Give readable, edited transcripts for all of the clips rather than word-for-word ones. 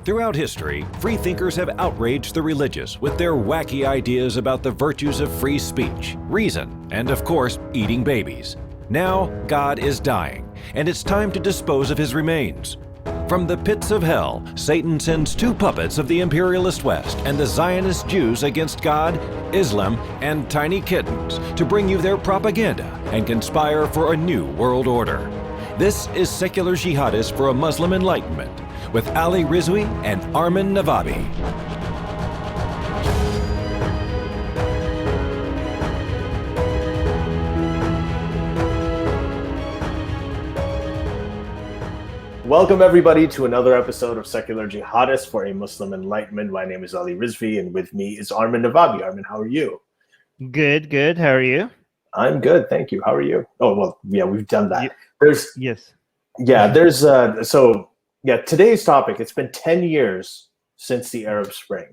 Throughout history, freethinkers have outraged the religious with their wacky ideas about the virtues of free speech, reason, and of course, eating babies. Now, God is dying, and it's time to dispose of his remains. From the pits of hell, Satan sends two puppets of the imperialist West and the Zionist Jews against God, Islam, and tiny kittens to bring you their propaganda and conspire for a new world order. This is Secular Jihadists for a Muslim Enlightenment with Ali Rizvi and Armin Navabi. Welcome everybody to another episode of Secular Jihadists for a Muslim Enlightenment. My name is Ali Rizvi and with me is Armin Navabi. Armin, how are you? Good. How are you? I'm good, thank you. How are you? Oh, well, yeah, we've done that. Today's topic, it's been 10 years since the Arab Spring.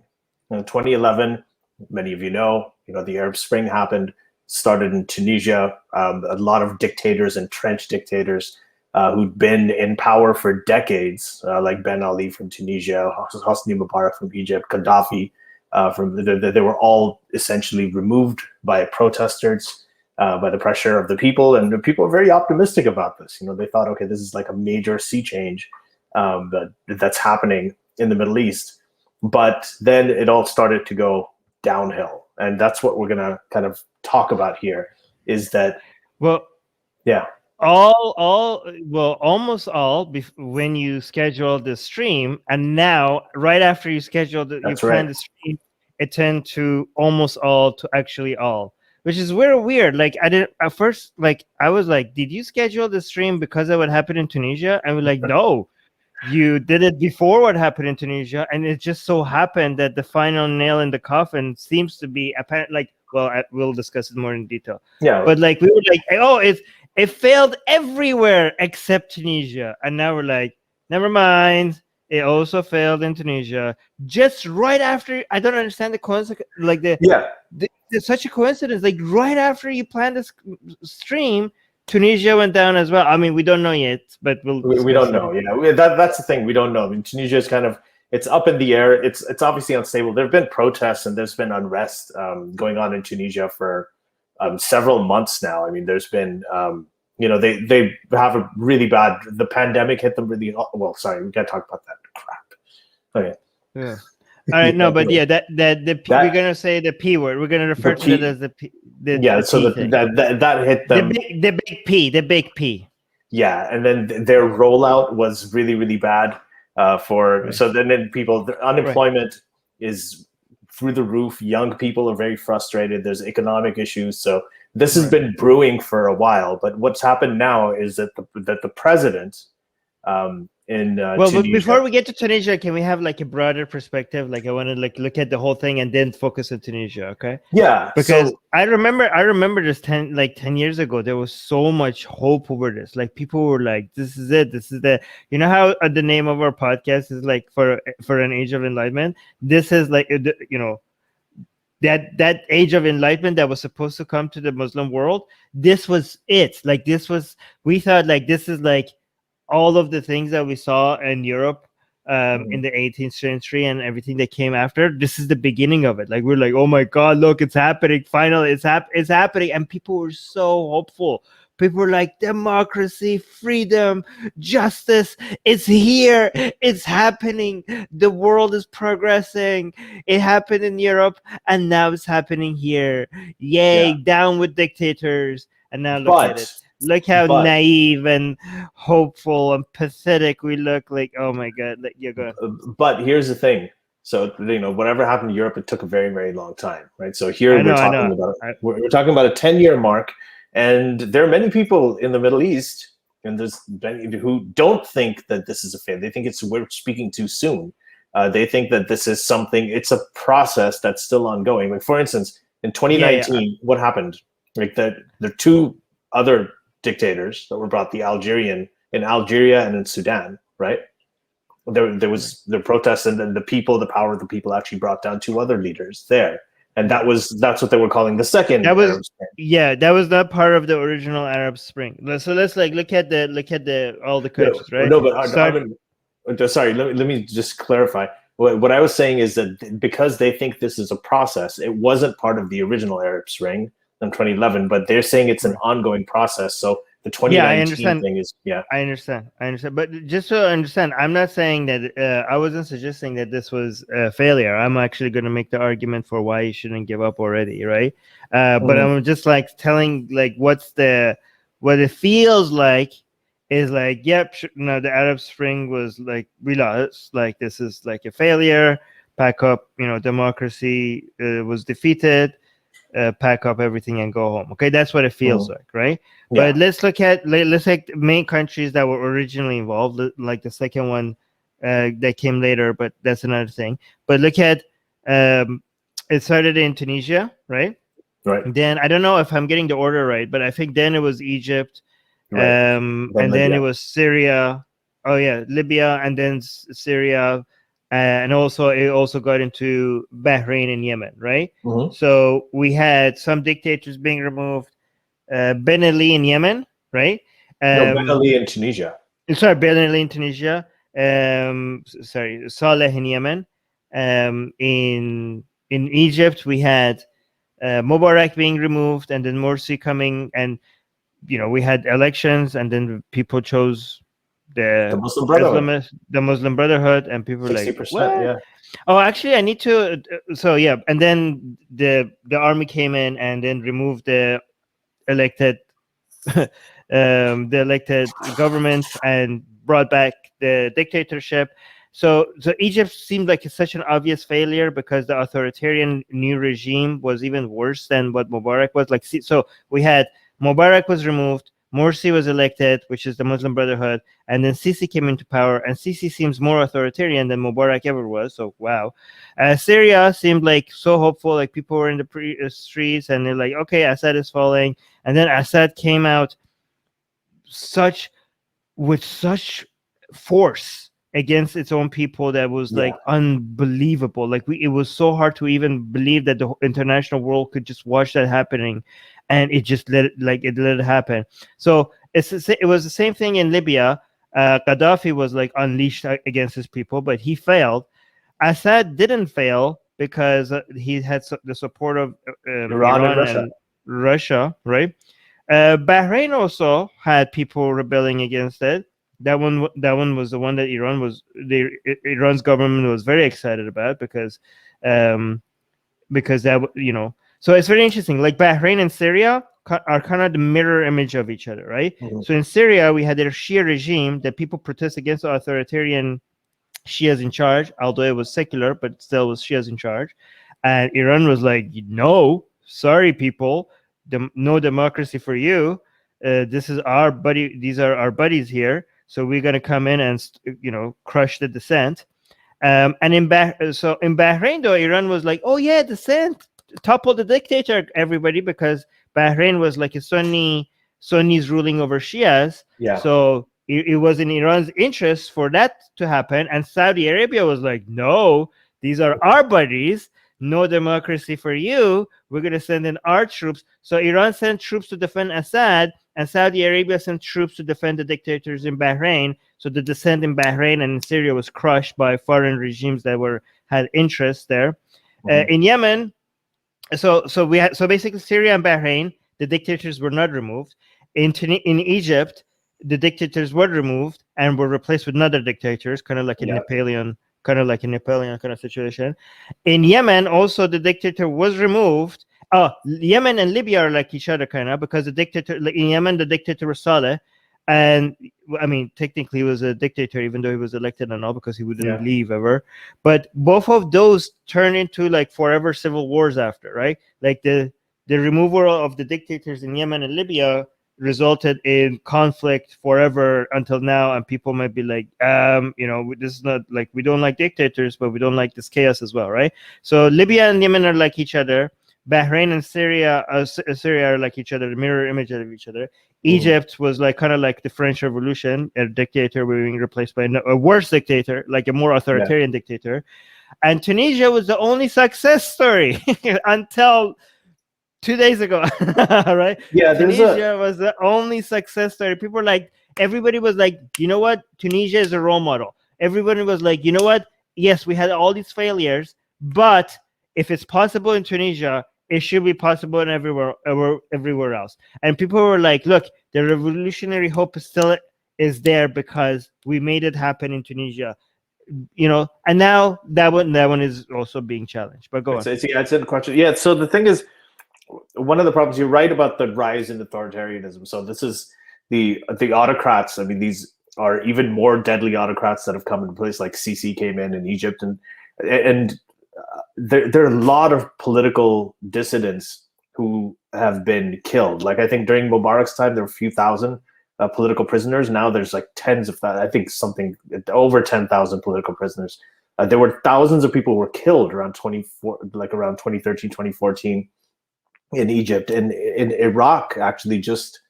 In 2011, many of you know, the Arab Spring happened, started in Tunisia. A lot of dictators, entrenched dictators, who'd been in power for decades, like Ben Ali from Tunisia, Hosni Mobarak from Egypt, Qaddafi, they were all essentially removed by protesters, by the pressure of the people, and the people are very optimistic about this. They thought, okay, this is like a major sea change that's happening in the Middle East. But then it all started to go downhill, and that's what we're gonna kind of talk about here. Is that almost all when you schedule the stream, and now right after you schedule plan the stream, it turned to almost all to actually all, which is very weird. Like I didn't at first, like I was like, did you schedule the stream because of what happened in Tunisia? And we're like, no, you did it before what happened in Tunisia, and it just so happened that the final nail in the coffin seems to be apparent. Like, we'll discuss it more in detail. Yeah, but like we were like, oh, it failed everywhere except Tunisia. And now we're like, never mind. It also failed in Tunisia. Just right after, I don't understand the coincidence. Like there's such a coincidence. Like right after you planned this stream, Tunisia went down as well. I mean, we don't know yet, but we don't know. That's the thing. We don't know. I mean, Tunisia is kind of, it's up in the air. It's obviously unstable. There have been protests and there's been unrest going on in Tunisia for several months now. I mean, there's been, they have a really bad, the pandemic hit them really, well, sorry, we can't talk about that crap. Okay. Yeah. All right, no, but yeah, we're going to say the P word. We're going to refer to it as the P. That hit them. The big P. Yeah, and then their rollout was really, really bad so then people, the unemployment is through the roof. Young people are very frustrated. There's economic issues. So this has been brewing for a while. But what's happened now is that the president in Tunisia. Before we get to Tunisia, can we have like a broader perspective? Like I want to look at the whole thing and then focus on Tunisia. Okay. Yeah. Because I remember this 10 years ago, there was so much hope over this. Like people were like, this is it. This is the, how the name of our podcast is like for an age of enlightenment. This is like, that age of enlightenment that was supposed to come to the Muslim world. This was it. Like we thought like, this is like, all of the things that we saw in Europe in the 18th century and everything that came after, this is the beginning of it. Like we're like, oh my God, look, it's happening. Finally, it's happening. And people were so hopeful. People were like, democracy, freedom, justice, it's here. It's happening. The world is progressing. It happened in Europe and now it's happening here. Yay, down with dictators. And now look at it. Look how naive and hopeful and pathetic we look. Like, oh my God, you're going. But here's the thing. So whatever happened in Europe, it took a very, very long time, right? So here we're talking about a 10-year mark, and there are many people in the Middle East, and there's many who don't think that this is a failure. They think we're speaking too soon. They think that this is something. It's a process that's still ongoing. Like for instance, in 2019, what happened? Like the two other dictators that were brought, in Algeria and in Sudan, right? There was the protests, and then the power of the people actually brought down two other leaders there. And that's what they were calling the second Arab Spring. That was not part of the original Arab Spring. So let's look at the all the countries, right? No, but Sorry, let me just clarify. What I was saying is that because they think this is a process, it wasn't part of the original Arab Spring in 2011, but they're saying it's an ongoing process. So the 2019 thing is, I understand. But just to understand, I'm not saying that I wasn't suggesting that this was a failure. I'm actually going to make the argument for why you shouldn't give up already, right? But I'm just like telling like what it feels like is like, yep, the Arab Spring was like, we lost, like this is like a failure. Pack up, democracy was defeated. Pack up everything and go home. Okay, that's what it feels like, right? Yeah. But let's look at main countries that were originally involved, like the second one that came later, but that's another thing. But look at it started in Tunisia, right? Right. Then I don't know if I'm getting the order right, but I think then it was Egypt, right. And then it was Syria. Oh yeah, Libya, and then Syria. And also it also got into Bahrain and Yemen, right? So we had some dictators being removed. Ben Ali in Yemen, right? No, Ben Ali in Tunisia. Sorry, Ben Ali in Tunisia. Sorry, Saleh in Yemen. In Egypt, we had Mubarak being removed, and then Morsi coming, and we had elections, and then people chose the Muslim Brotherhood. The Muslim Brotherhood, and people were like, what? Yeah. Oh, actually, I need to. So yeah, and then the army came in and then removed the elected government and brought back the dictatorship. So Egypt seemed like such an obvious failure because the authoritarian new regime was even worse than what Mubarak was. Like, so we had Mubarak was removed, Morsi was elected, which is the Muslim Brotherhood, and then Sisi came into power, and Sisi seems more authoritarian than Mubarak ever was, so wow. Syria seemed like so hopeful, like people were in the streets, and they're like, okay, Assad is falling, and then Assad came out with such force against its own people that was like unbelievable. Like it was so hard to even believe that the international world could just watch that happening, and it just let it happen. So it was the same thing in Libya. Qaddafi was like unleashed against his people, but he failed. Assad didn't fail because he had the support of Iran and Russia, right? Bahrain also had people rebelling against it. That one was the one that Iran's government was very excited about because that So it's very interesting. Like Bahrain and Syria are kind of the mirror image of each other, right? So in Syria we had their Shia regime that people protest against the authoritarian Shias in charge, although it was secular, but still was Shias in charge. And Iran was like, no, sorry people, no democracy for you. This is our buddy. These are our buddies here. So we're going to come in and, crush the dissent. And in Bahrain, though, Iran was like, oh, yeah, dissent, topple the dictator, everybody, because Bahrain was like a Sunnis ruling over Shias. Yeah. So it was in Iran's interest for that to happen. And Saudi Arabia was like, no, these are our buddies. No democracy for you. We're going to send in our troops. So Iran sent troops to defend Assad, and Saudi Arabia sent troops to defend the dictators in Bahrain. So the dissent in Bahrain and in Syria was crushed by foreign regimes that had interest there. In Yemen, so basically Syria and Bahrain, the dictators were not removed. In Egypt, the dictators were removed and were replaced with another dictators, kind of like a Napoleon kind of situation. In Yemen, also the dictator was removed. Yemen and Libya are like each other kind of, because the dictator in Yemen, the dictator was Saleh, and I mean technically he was a dictator even though he was elected and all, because he wouldn't leave ever. But both of those turned into like forever civil wars after, right? Like the removal of the dictators in Yemen and Libya resulted in conflict forever until now, and people might be like, this is not like, we don't like dictators, but we don't like this chaos as well, right? So Libya and Yemen are like each other. Bahrain and Syria are like each other, the mirror image of each other. Egypt was like kind of like the French Revolution, a dictator being replaced by a worse dictator, like a more authoritarian dictator. And Tunisia was the only success story until 2 days ago, right? Yeah, Tunisia was the only success story. People were like, everybody was like, you know what? Tunisia is a role model. everyone was like, you know what? Yes, we had all these failures, but if it's possible in Tunisia, it should be possible in everywhere else. And people were like, look, the revolutionary hope still is there because we made it happen in Tunisia, and now that one is also being challenged. But go on. It's a question. Yeah. So the thing is, one of the problems, you're right about the rise in authoritarianism. So this is the autocrats. I mean, these are even more deadly autocrats that have come into place, like Sisi came in Egypt, and there are a lot of political dissidents who have been killed. Like I think during Mubarak's time, there were a few thousand political prisoners. Now there's like tens of that. I think something over 10,000 political prisoners. There were thousands of people who were killed around 2013, 2014 in Egypt. And in Iraq, actually, just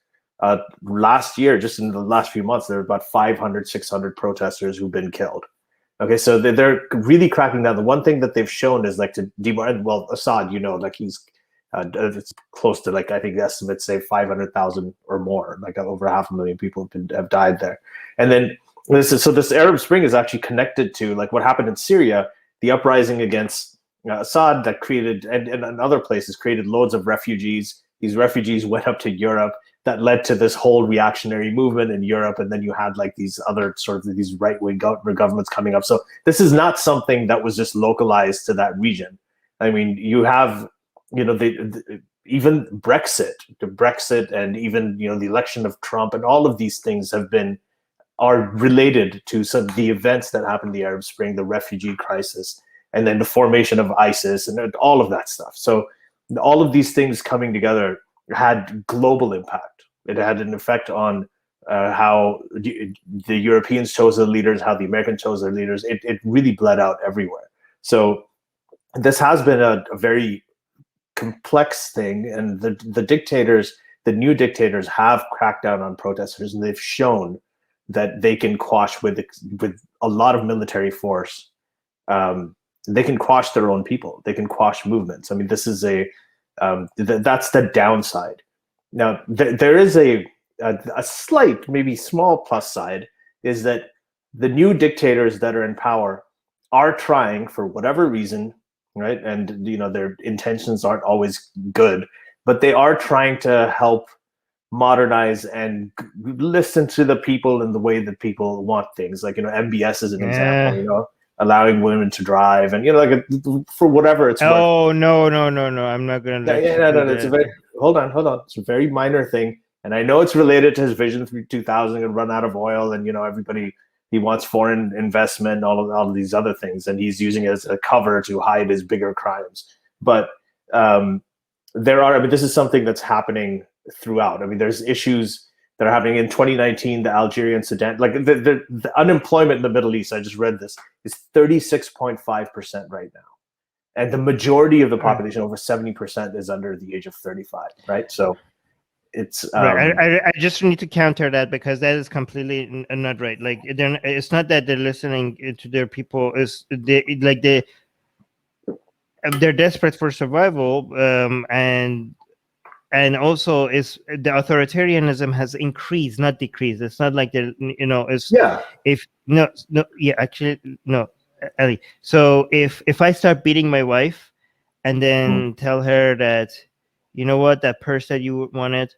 last year, just in the last few months, there were about 500, 600 protesters who've been killed. Okay, so they're really cracking down. The one thing that they've shown is like to Assad, like he's it's close to, like, I think the estimates say 500,000 or more, like over 500,000 people have died there. And then this Arab Spring is actually connected to like what happened in Syria, the uprising against Assad that created, and other places created loads of refugees. These refugees went up to Europe. That led to this whole reactionary movement in Europe, and then you had like these other sort of these right-wing governments coming up. So this is not something that was just localized to that region. I mean, you have, even Brexit, and even the election of Trump, and all of these things are related to some of the events that happened in the Arab Spring, the refugee crisis, and then the formation of ISIS, and all of that stuff. So all of these things coming together had global impact. It had an effect on how the Europeans chose their leaders, how the Americans chose their leaders. It really bled out everywhere. So this has been a very complex thing, and the dictators, the new dictators, have cracked down on protesters, and they've shown that they can quash with a lot of military force. They can quash their own people. They can quash movements. I mean, this is that's the downside. Now, there is a slight, maybe small plus side, is that the new dictators that are in power are trying, for whatever reason, right? And their intentions aren't always good, but they are trying to help modernize and listen to the people in the way that people want things. Like MBS is an example. Allowing women to drive, and for whatever it's worth. Oh no! I'm not gonna. No. It's hold on. It's a very minor thing, and I know it's related to his Vision 2000 and run out of oil, and everybody, he wants foreign investment, all of these other things, and he's using it as a cover to hide his bigger crimes. But this is something that's happening throughout. I mean, there's issues that are happening in 2019, the Algerian Sudan, like the unemployment in the Middle East, I just read this, is 36.5% right now. And the majority of the population, over 70%, is under the age of 35, right? So it's... I just need to counter that, because that is completely not right. Like, it's not that they're listening to their people, they're desperate for survival, and also is the authoritarianism has increased, not decreased. It's not like Ali. So if I start beating my wife and then tell her that, that purse that you wanted,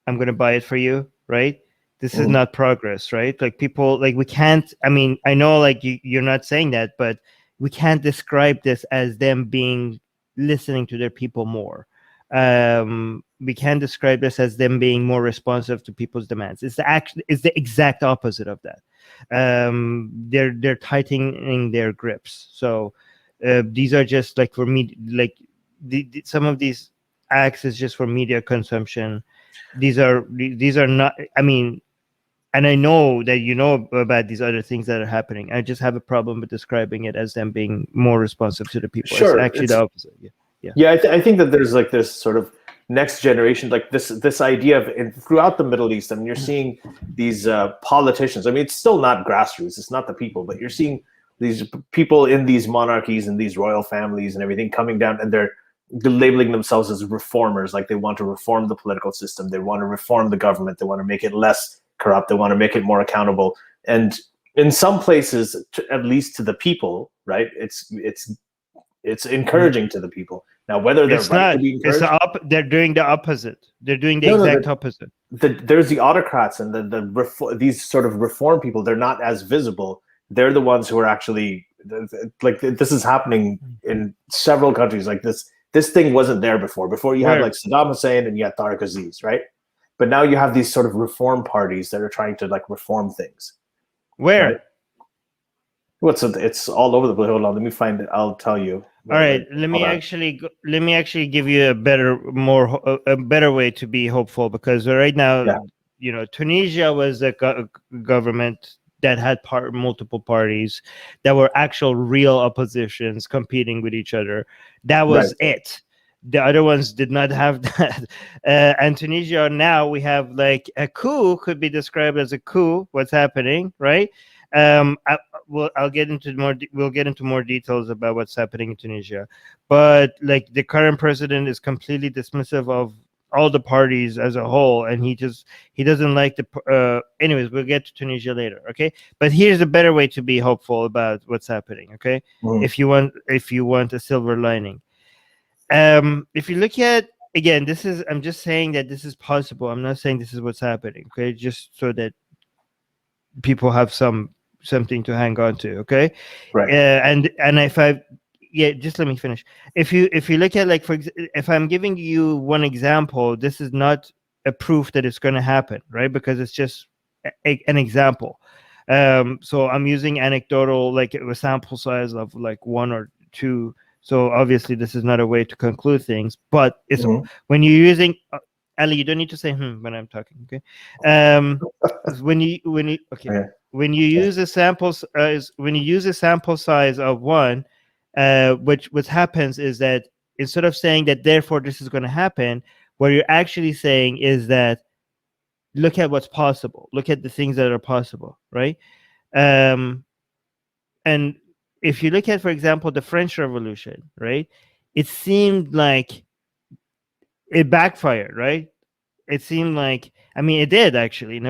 I'm going to buy it for you, right? This is not progress, right? Like, people, like, we can't, I mean, I know, like, you're not saying that, but we can't describe this as them listening to their people more. We can describe this as them being more responsive to people's demands. It's the exact opposite of that. They're tightening their grips. So these are just like, for me, like some of these acts is just for media consumption. These are not. I mean, and I know that about these other things that are happening. I just have a problem with describing it as them being more responsive to the people. Sure, it's actually the opposite. Yeah. I think that there's like this sort of next generation, like this idea of throughout the Middle East. I mean, you're seeing these politicians. I mean, it's still not grassroots. It's not the people, but you're seeing these people in these monarchies and these royal families and everything coming down, and they're labeling themselves as reformers. Like, they want to reform the political system. They want to reform the government. They want to make it less corrupt. They want to make it more accountable. And in some places, at least to the people, right? It's encouraging to the people. Now, whether they're It's right not. to be It's encouraged, they're doing the opposite. They're doing the no, no, exact opposite. there's the autocrats and these sort of reform people. They're not as visible. They're the ones who are actually like this is happening in several countries. Like this thing wasn't there before. Before you had like Saddam Hussein and you had Tariq Aziz, right? But now you have these sort of reform parties that are trying to like reform things. Where? Right? It's all over the place. Hold on, let me find it. I'll tell you. All right, let me actually give you a better way to be hopeful, because right now, Tunisia was a government that had multiple parties that were actual real oppositions competing with each other. That was it. The other ones did not have that. And Tunisia now, we have like a coup, could be described as a coup. What's happening, right? I'll get into we'll get into more details about what's happening in Tunisia, but like the current president is completely dismissive of all the parties as a whole, and he doesn't like the anyways, we'll get to Tunisia later, okay? But here's a better way to be hopeful about what's happening, okay? If you want a silver lining, if you look at, again, I'm just saying that this is possible. I'm not saying this is what's happening, okay? Just so that people have something to hang on to, okay? Right. And just let me finish. If you look at, like, if I'm giving you one example, this is not a proof that it's going to happen, right? Because it's just an example. So I'm using anecdotal, like a sample size of like 1 or 2. So obviously this is not a way to conclude things, but it's when you're using Ali, you don't need to say when I'm talking, okay? When you when you use a sample size of 1, what happens is that instead of saying that therefore this is going to happen, what you're actually saying is that look at what's possible, look at the things that are possible, right? And if you look at, for example, the French Revolution, right, it seemed like it backfired, right? It seemed like, I mean, it did actually,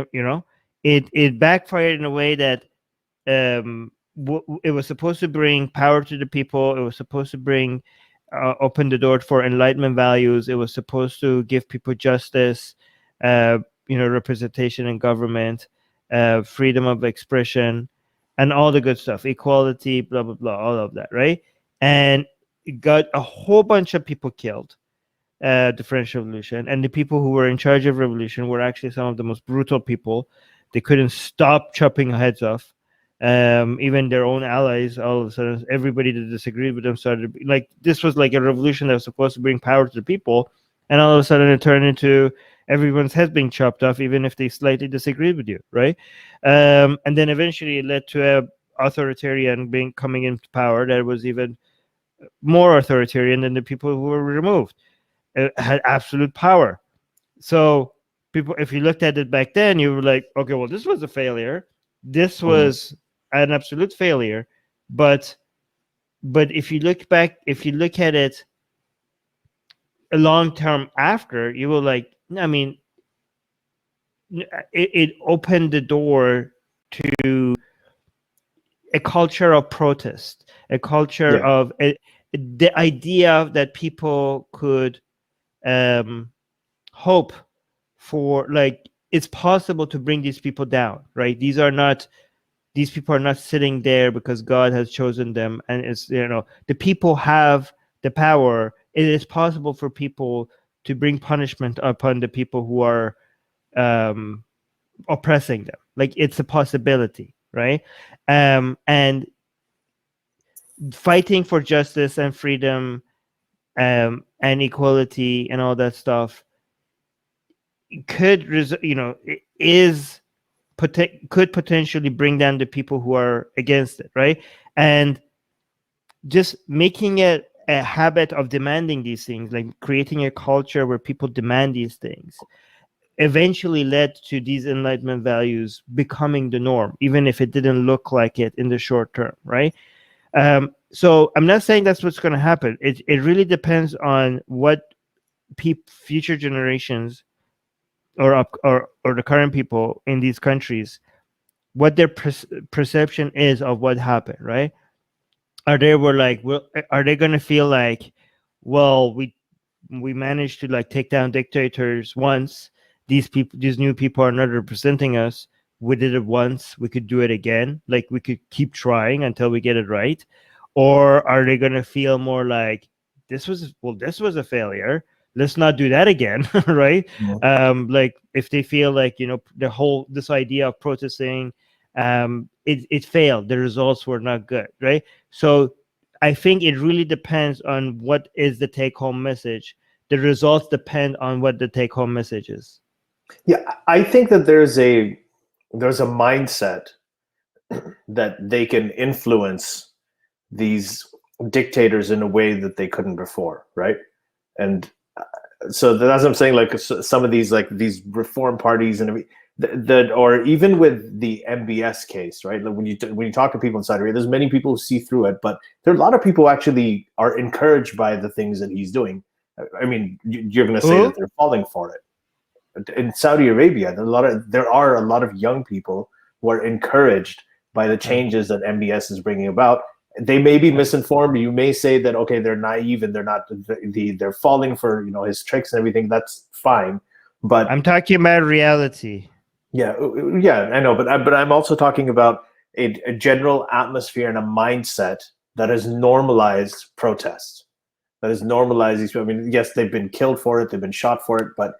it backfired in a way that it was supposed to bring power to the people. It was supposed to bring open the door for Enlightenment values. It was supposed to give people justice, representation in government, freedom of expression, and all the good stuff, equality, blah blah blah, all of that, right? And it got a whole bunch of people killed. The French Revolution, and the people who were in charge of revolution were actually some of the most brutal people. They couldn't stop chopping heads off. Even their own allies, all of a sudden, everybody that disagreed with them started, like, this was like a revolution that was supposed to bring power to the people, and all of a sudden it turned into everyone's head being chopped off, even if they slightly disagreed with you, right? And then eventually it led to a authoritarian coming into power that was even more authoritarian than the people who were removed. It had absolute power. So people, if you looked at it back then, you were like, okay, well, this was a failure. This was an absolute failure. But if you look back, if you look at it a long term after, you will like, I mean, it opened the door to a culture of protest, a culture of the idea that people could hope for, like, it's possible to bring these people down, right? These people are not sitting there because God has chosen them, and it's, the people have the power. It is possible for people to bring punishment upon the people who are oppressing them. Like, it's a possibility, right? And fighting for justice and freedom and equality and all that stuff could potentially bring down the people who are against it, right? And just making it a habit of demanding these things, like creating a culture where people demand these things, eventually led to these Enlightenment values becoming the norm, even if it didn't look like it in the short term, right? So I'm not saying that's what's going to happen. It really depends on what future generations or the current people in these countries what their perception is of what happened, right? Are they going to feel like, well, we managed to like take down dictators once. These new people are not representing us. We did it once. We could do it again. Like we could keep trying until we get it right. Or are they going to feel more like this was a failure. Let's not do that again, right? Mm-hmm. Like if they feel like this idea of protesting, it failed. The results were not good, right? So I think it really depends on what is the take-home message. The results depend on what the take-home message is. Yeah, I think that there's a mindset that they can influence these dictators in a way that they couldn't before, right? And so that's what I'm saying. Like some of these, like these reform parties and that, or even with the MBS case, right? Like when you talk to people in Saudi Arabia, there's many people who see through it, but there are a lot of people who actually are encouraged by the things that he's doing. I mean, you're going to say that they're falling for it. In Saudi Arabia, there are a lot of young people who are encouraged by the changes that MBS is bringing about. They may be misinformed. You may say that, okay, they're naive and they're falling for his tricks and everything. That's fine, but I'm talking about reality. Yeah, I know, but I'm also talking about a general atmosphere and a mindset that has normalized protests. That has normalized these. I mean, yes, they've been killed for it, they've been shot for it, but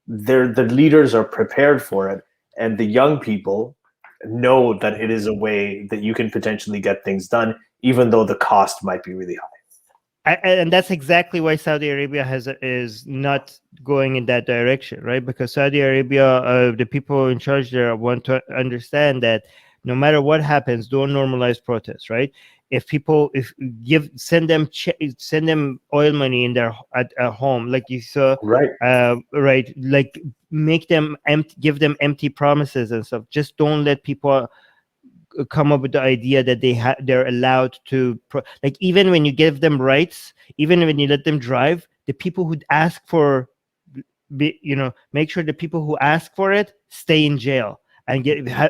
the leaders are prepared for it, and the young people know that it is a way that you can potentially get things done, even though the cost might be really high. And that's exactly why Saudi Arabia is not going in that direction, right? Because Saudi Arabia, the people in charge there want to understand that no matter what happens, don't normalize protests, right? Send them oil money in their at home, like you saw, Right? Right? Like make them give them empty promises and stuff. Just don't let people come up with the idea that they're allowed to like, even when you give them rights, even when you let them drive, the people who ask for make sure the people who ask for it stay in jail and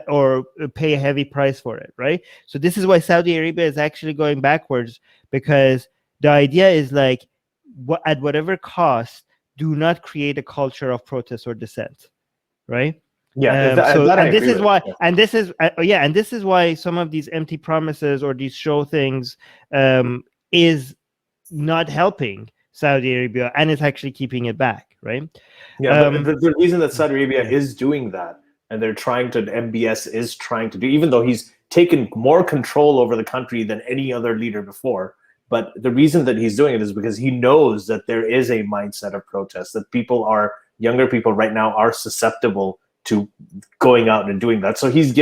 or pay a heavy price for it, right? So this is why Saudi Arabia is actually going backwards, because the idea is like, at whatever cost, do not create a culture of protest or dissent, right? Yeah, this is why some of these empty promises or these show things is not helping Saudi Arabia, and it's actually keeping it back, right? Yeah, but the reason that Saudi Arabia is doing that, and MBS is trying to do, even though he's taken more control over the country than any other leader before, but the reason that he's doing it is because he knows that there is a mindset of protest, that younger people right now are susceptible to going out and doing that. So he's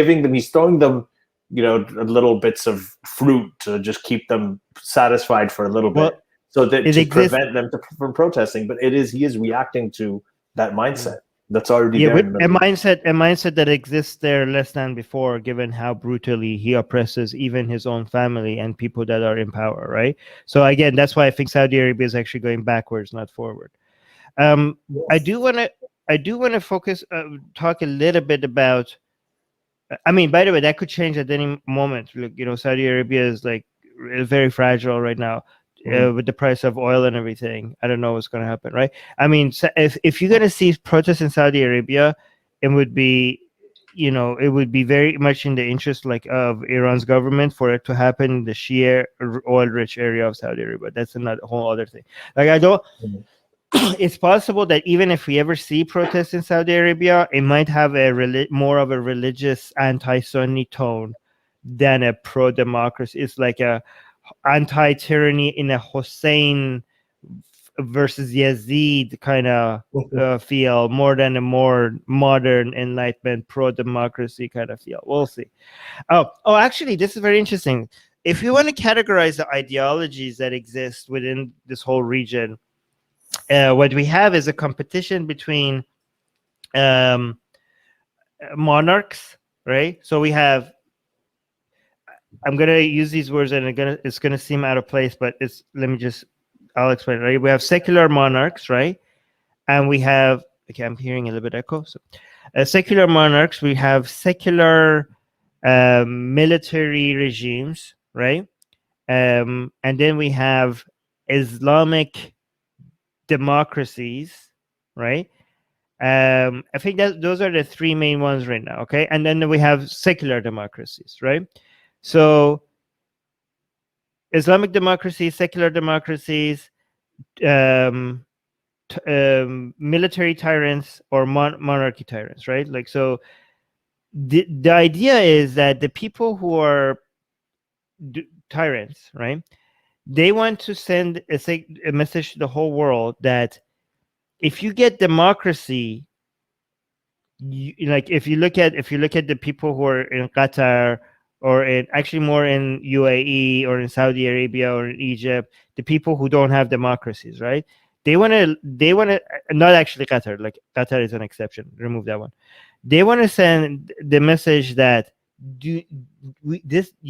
throwing them, little bits of fruit to just keep them satisfied for a little bit, so that to prevent them from protesting. But he is reacting to that mindset that's already there. A mindset that exists there less than before, given how brutally he oppresses even his own family and people that are in power, right? So again, that's why I think Saudi Arabia is actually going backwards, not forward. I do want to focus, talk a little bit about. I mean, by the way, that could change at any moment. Look, Saudi Arabia is like very fragile right now. With the price of oil and everything, I don't know what's going to happen, right? I mean, if you're going to see protests in Saudi Arabia, it would be, it would be very much in the interest of Iran's government for it to happen in the Shia oil-rich area of Saudi Arabia. That's another whole other thing. Like I don't. It's possible that even if we ever see protests in Saudi Arabia, it might have more of a religious anti-Sunni tone than a pro-democracy. It's like a anti-tyranny in a Hussein versus Yazid kind of feel, more than a more modern Enlightenment pro-democracy kind of feel. We'll see. Oh, actually, this is very interesting. If you want to categorize the ideologies that exist within this whole region, what we have is a competition between monarchs, right? So we have, I'm gonna use these words and it's gonna seem out of place, but I'll explain, right? We have secular monarchs, right? And we have, okay, I'm hearing a little bit echo. So secular monarchs, we have secular military regimes, right? And then we have Islamic democracies, right? I think that those are the three main ones right now. Okay, and then we have secular democracies, right? So Islamic democracies, secular democracies, military tyrants, or monarchy tyrants, right? Like, so the idea is that the people who are tyrants, right? They want to send a message to the whole world that if you get democracy, like if you look at the people who are in Qatar, or in actually more in UAE or in Saudi Arabia or in Egypt, the people who don't have democracies, right? They want to not actually Qatar, like Qatar is an exception. Remove that one. They want to send the message that you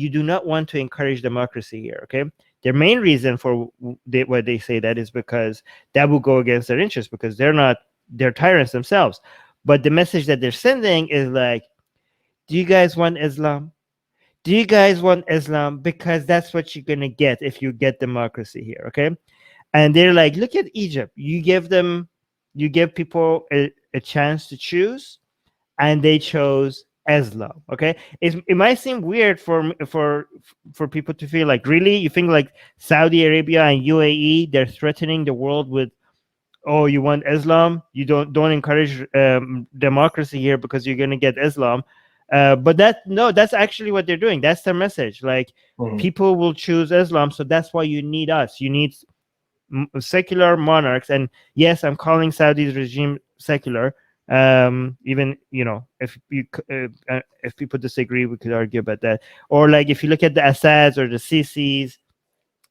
do not want to encourage democracy here. Okay, their main reason for why they say that is because that will go against their interests, because they're tyrants themselves. But the message that they're sending is like, do you guys want Islam? Do you guys want Islam? Because that's what you're gonna get if you get democracy here. Okay, and they're like, look at Egypt. You give people a chance to choose, and they chose Islam. Okay, it might seem weird for people to feel like, really, you think like Saudi Arabia and UAE, they're threatening the world with, oh, you want Islam, you don't encourage democracy here because you're going to get Islam. But that's actually what they're doing. That's their message. Like, people will choose Islam, so that's why you need us. You need secular monarchs. And yes, I'm calling Saudi's regime secular. Even, if people disagree, we could argue about that. Or like, if you look at the Assads or the Sisis,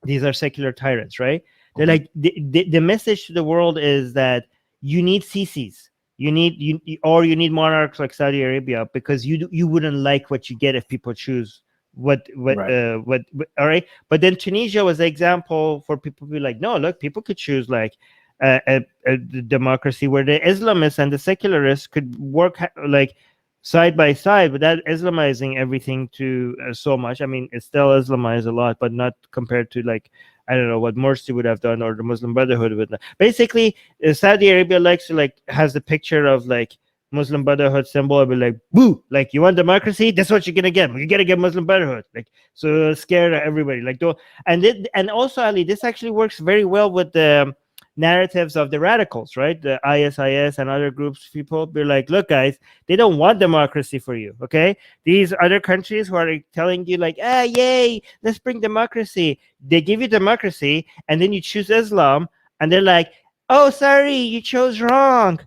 these are secular tyrants, right? They're like, the message to the world is that you need Sisis, you need monarchs like Saudi Arabia, because you wouldn't like what you get if people choose what all right. But then Tunisia was an example for people to be like, no, look, people could choose like a democracy where the Islamists and the secularists could work like side by side without Islamizing everything to so much. I mean, it's still Islamized a lot, but not compared to, like, I don't know what Morsi would have done, or the Muslim Brotherhood would. Basically, Saudi Arabia likes to, like, has the picture of like Muslim Brotherhood symbol. I'd be like, boo! Like, you want democracy? That's what you're gonna get. You're gonna get Muslim Brotherhood. Like, so scared of everybody. Like, and also, Ali, this actually works very well with the narratives of the radicals, right? The ISIS and other groups, people be like, look, guys, they don't want democracy for you, okay? These other countries who are telling you like, yay, let's bring democracy. They give you democracy, and then you choose Islam, and they're like, oh, sorry, you chose wrong.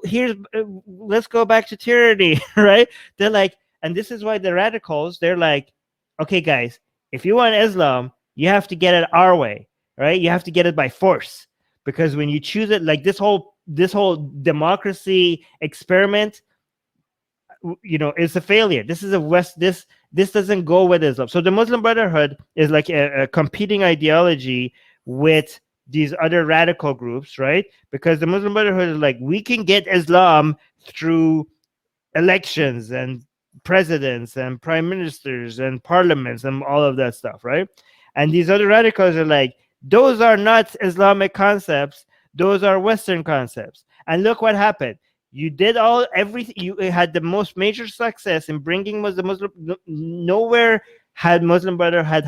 Here's let's go back to tyranny, right? They're like, and this is why the radicals, they're like, okay, guys, if you want Islam, you have to get it our way, right? You have to get it by force. Because when you choose it, like this whole democracy experiment, is a failure. This is this doesn't go with Islam. So the Muslim Brotherhood is like a competing ideology with these other radical groups, right? Because the Muslim Brotherhood is like, we can get Islam through elections and presidents and prime ministers and parliaments and all of that stuff, right? And these other radicals are like, those are not Islamic concepts. Those are Western concepts. And look what happened. You did everything. You had the most major success in bringing Muslim. Nowhere had Muslim Brotherhood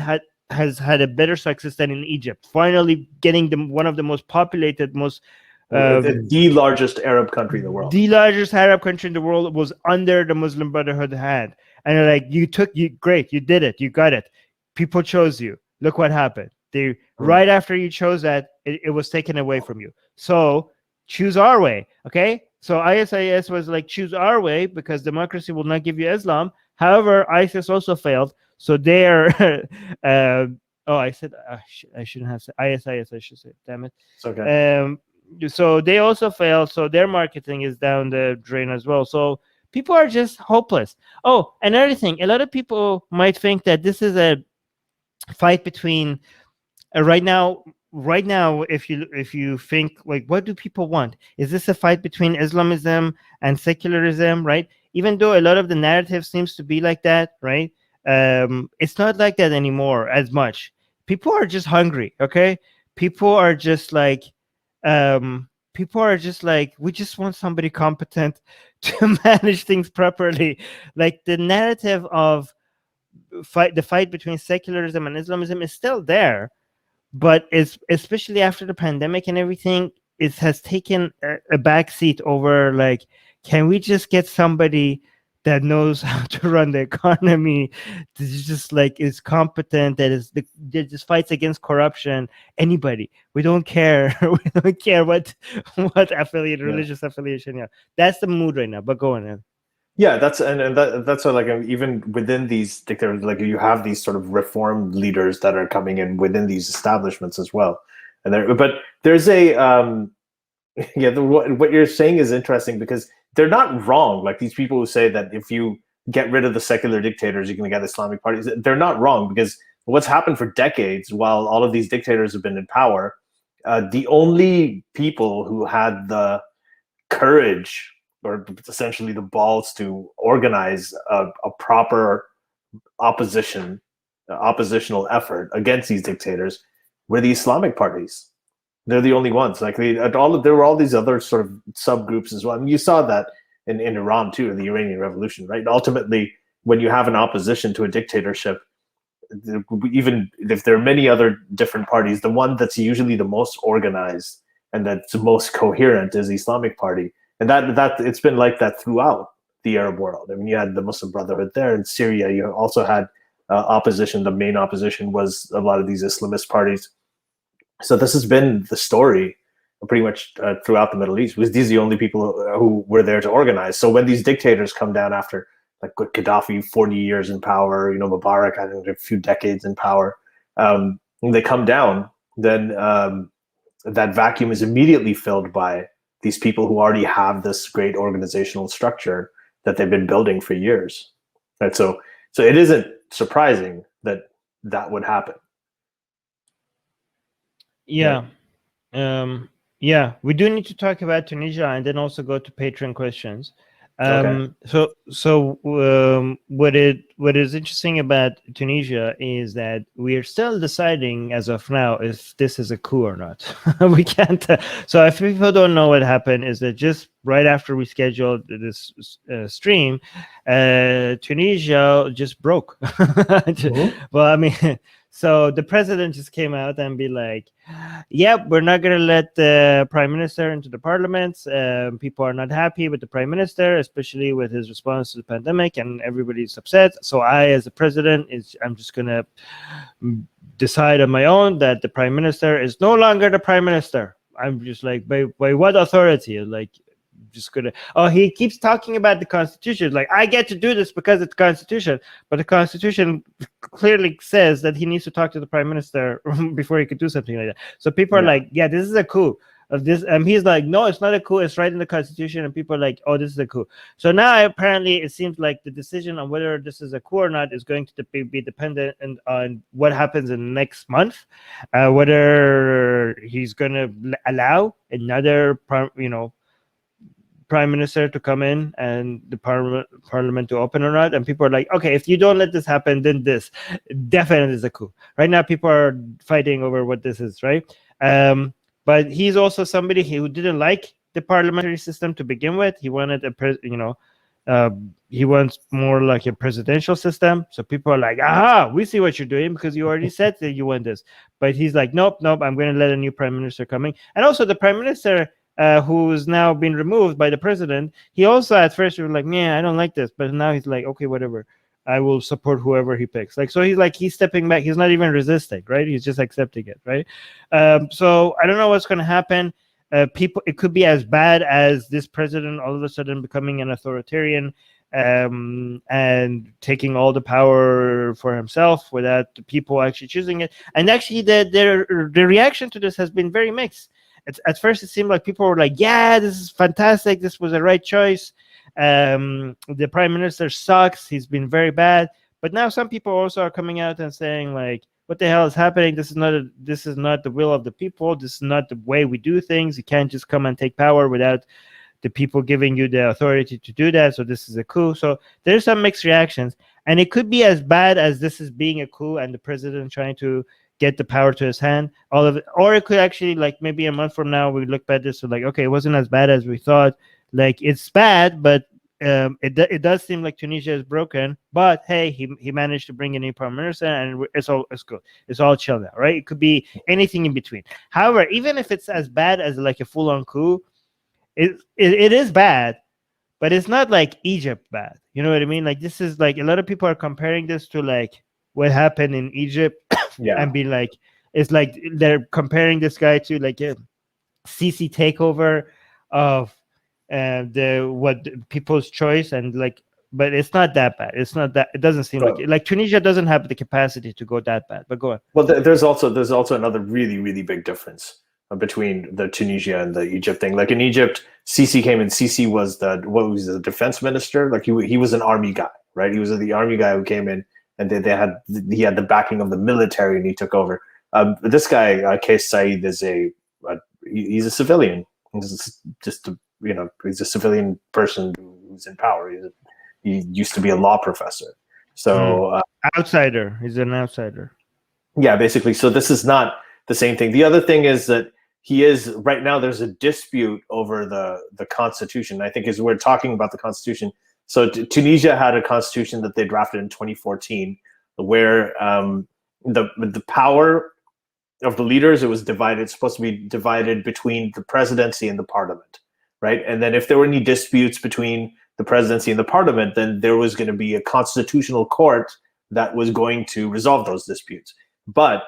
has had a better success than in Egypt. Finally, getting one of the most populated, the largest Arab country in the world. The largest Arab country in the world was under the Muslim Brotherhood hand. And they're like, great, you did it, you got it. People chose you. Look what happened. Right after you chose that, it was taken away from you. So choose our way, okay? So ISIS was like, choose our way, because democracy will not give you Islam. However, ISIS also failed. So they're, I said, I shouldn't have said ISIS, I should say, damn it. It's okay. So they also failed. So their marketing is down the drain as well. So people are just hopeless. Oh, another thing, a lot of people might think that this is a fight between right now, if you think like, what do people want? Is this a fight between Islamism and secularism, right? even though a lot of the narrative seems to be like that, right? It's not like that anymore as much. People are just hungry, okay? People are just like, we just want somebody competent to manage things properly. Like the narrative of the fight between secularism and Islamism is still there, but it's especially after the pandemic and everything, it has taken a backseat over like, can we just get somebody that knows how to run the economy, that is just like is competent, that just fights against corruption? Anybody, we don't care. We don't care what religious affiliation. Yeah, that's the mood right now. But go on. Yeah, that's what, like, even within these dictators, like you have these sort of reform leaders that are coming in within these establishments as well, and but there's a what you're saying is interesting because they're not wrong. Like these people who say that if you get rid of the secular dictators, you're going to get Islamic parties. They're not wrong, because what's happened for decades while all of these dictators have been in power, the only people who had the courage or essentially the balls to organize a proper oppositional effort against these dictators were the Islamic parties. They're the only ones. Like there were all these other sort of subgroups as well. I mean, you saw that in Iran too, in the Iranian Revolution, right? Ultimately, when you have an opposition to a dictatorship, even if there are many other different parties, the one that's usually the most organized and that's the most coherent is the Islamic Party. And that it's been like that throughout the Arab world. I mean, you had the Muslim Brotherhood there in Syria. You also had opposition. The main opposition was a lot of these Islamist parties. So this has been the story pretty much throughout the Middle East, because these are the only people who were there to organize. So when these dictators come down after, like Qaddafi, 40 years in power, Mubarak, I think a few decades in power, when they come down, then that vacuum is immediately filled by these people who already have this great organizational structure that they've been building for years. Right? So it isn't surprising that would happen. Yeah. Yeah, we do need to talk about Tunisia and then also go to Patreon questions. Okay. So what is interesting about Tunisia is that we are still deciding as of now if this is a coup or not. We can't. So if people don't know what happened, is that just right after we scheduled this stream, Tunisia just broke. Mm-hmm. Well, I mean. So the president just came out and be like, yep, we're not going to let the prime minister into the parliament. People are not happy with the prime minister, especially with his response to the pandemic, and everybody's upset. So I, as the president, I'm just going to decide on my own that the prime minister is no longer the prime minister. I'm just like, by what authority? Like, just gonna, he keeps talking about the Constitution, like I get to do this because it's Constitution, but the Constitution clearly says that he needs to talk to the prime minister before he could do something like that. So people are like, yeah, this is a coup of this, and he's like, no, it's not a coup, it's right in the Constitution, and people are like, oh, this is a coup. So now apparently it seems like the decision on whether this is a coup or not is going to be dependent on what happens in the next month, whether he's going to allow another prime minister to come in and the parliament to open or not. And people are like, okay, if you don't let this happen, then this definitely is a coup. Right now people are fighting over what this is, right? But he's also somebody who didn't like the parliamentary system to begin with. He wanted he wants more like a presidential system. So people are like, aha, we see what you're doing because you already said that you want this. But he's like, nope, I'm going to let a new prime minister coming. And also the prime minister, who's now been removed by the president, he also at first was like, man, I don't like this, but now he's like, okay, whatever, I will support whoever he picks. Like, so he's stepping back, he's not even resisting, right? He's just accepting it, right? So I don't know what's going to happen. It could be as bad as this president all of a sudden becoming an authoritarian and taking all the power for himself without the people actually choosing it. And actually the reaction to this has been very mixed. At first, it seemed like people were like, yeah, this is fantastic. This was the right choice. The prime minister sucks. He's been very bad. But now some people also are coming out and saying, like, what the hell is happening? This is not the will of the people. This is not the way we do things. You can't just come and take power without the people giving you the authority to do that. So this is a coup. So there's some mixed reactions. And it could be as bad as this is being a coup and the president trying to get the power to his hand, all of it. Or it could actually, like, maybe a month from now, we look back at this, so like, okay, it wasn't as bad as we thought. Like, it's bad, but it does seem like Tunisia is broken. But hey, he managed to bring in a prime minister, and it's good. It's all chill now, right? It could be anything in between. However, even if it's as bad as like a full-on coup, it is bad, but it's not like Egypt bad. You know what I mean? Like, this is like, a lot of people are comparing this to like what happened in Egypt, and be like, it's like they're comparing this guy to like a Sisi takeover of the People's Choice, and like, but it's not that bad. It's not that. It doesn't seem like Tunisia doesn't have the capacity to go that bad. But go on. Well, there's also another really, really big difference between the Tunisia and the Egypt thing. Like in Egypt, Sisi came in. Sisi was the defense minister. Like he was an army guy, right? He was the army guy who came in, and he had the backing of the military, and he took over. This guy, Qais Said, he's a civilian. He's he's a civilian person who's in power. He used to be a law professor. So outsider. He's an outsider. Yeah, basically. So this is not the same thing. The other thing is that he is right now. There's a dispute over the constitution. I think as we're talking about the constitution. So Tunisia had a constitution that they drafted in 2014, where the power of the leaders, it was divided. It's supposed to be divided between the presidency and the parliament, right? And then if there were any disputes between the presidency and the parliament, then there was going to be a constitutional court that was going to resolve those disputes. But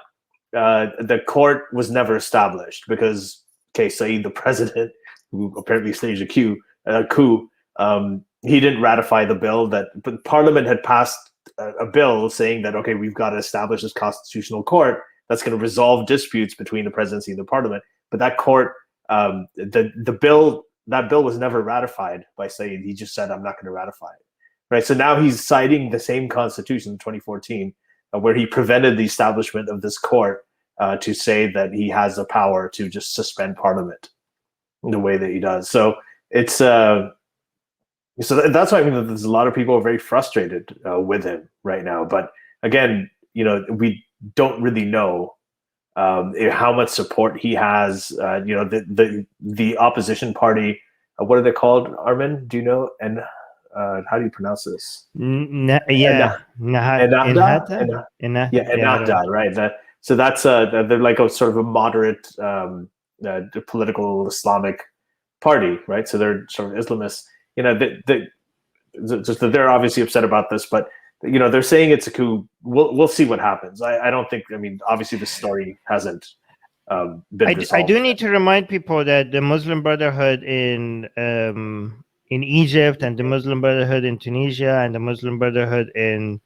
the court was never established because Qais Said, the president, who apparently staged a coup, he didn't ratify the bill but Parliament had passed a bill saying that, okay, we've got to establish this constitutional court that's going to resolve disputes between the presidency and the parliament. But that court, that bill was never ratified by Said. He just said, I'm not going to ratify it. Right. So now he's citing the same constitution in 2014, where he prevented the establishment of this court to say that he has the power to just suspend parliament in the way that he does. So it's so that's why I mean there's a lot of people are very frustrated with him right now. But again, we don't really know how much support he has. The opposition party, what are they called, Armin? Do you know? And how do you pronounce this? Ennahda, right? So that's they're like a sort of a moderate political Islamic party, right? So they're sort of Islamists. They're obviously upset about this, but they're saying it's a coup. We'll see what happens. I don't think. I mean, obviously the story hasn't been resolved. I do need to remind people that the Muslim Brotherhood in Egypt, and the Muslim Brotherhood in Tunisia, and the Muslim Brotherhood in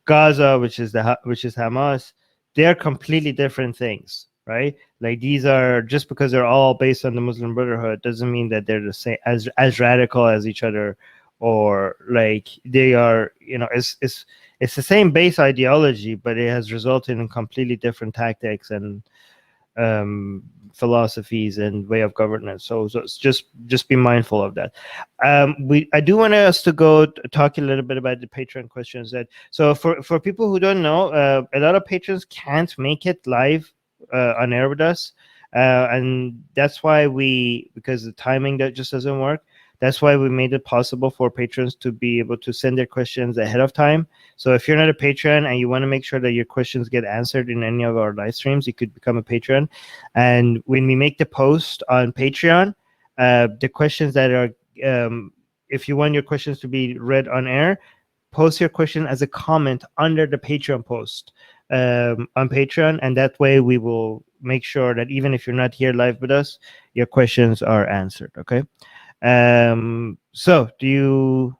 Gaza, which is Hamas, they are completely different things, right? Like, these are, just because they're all based on the Muslim Brotherhood doesn't mean that they're the same, as radical as each other, or like they are, it's the same base ideology, but it has resulted in completely different tactics and philosophies and way of governance. So it's just be mindful of that. I do want us to go talk a little bit about the Patreon questions. So for people who don't know, a lot of patrons can't make it live on air with us, and that's why because the timing that just doesn't work. That's why we made it possible for patrons to be able to send their questions ahead of time. So if you're not a patron and you want to make sure that your questions get answered in any of our live streams, you could become a patron. And when we make the post on Patreon, the questions that are, if you want your questions to be read on air, post your question as a comment under the Patreon post on Patreon. And that way we will make sure that even if you're not here live with us, your questions are answered, okay? So do you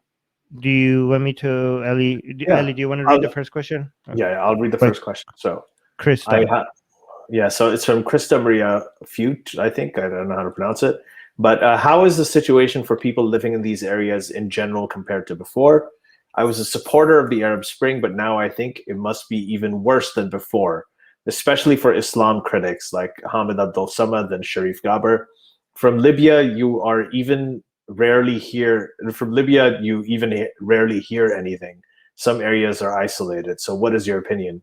want me to, Ellie? Ellie, do you want to read the first question? Okay. Yeah, I'll read the first question. So Krista. So it's from Krista Maria Fute, I think. I don't know how to pronounce it. But how is the situation for people living in these areas in general compared to before? I was a supporter of the Arab Spring, but now I think it must be even worse than before, especially for Islam critics like Hamid Abdul Samad and Sharif Gaber. from Libya, you are even rarely hear from Libya. You even rarely hear anything. Some areas are isolated. So, what is your opinion?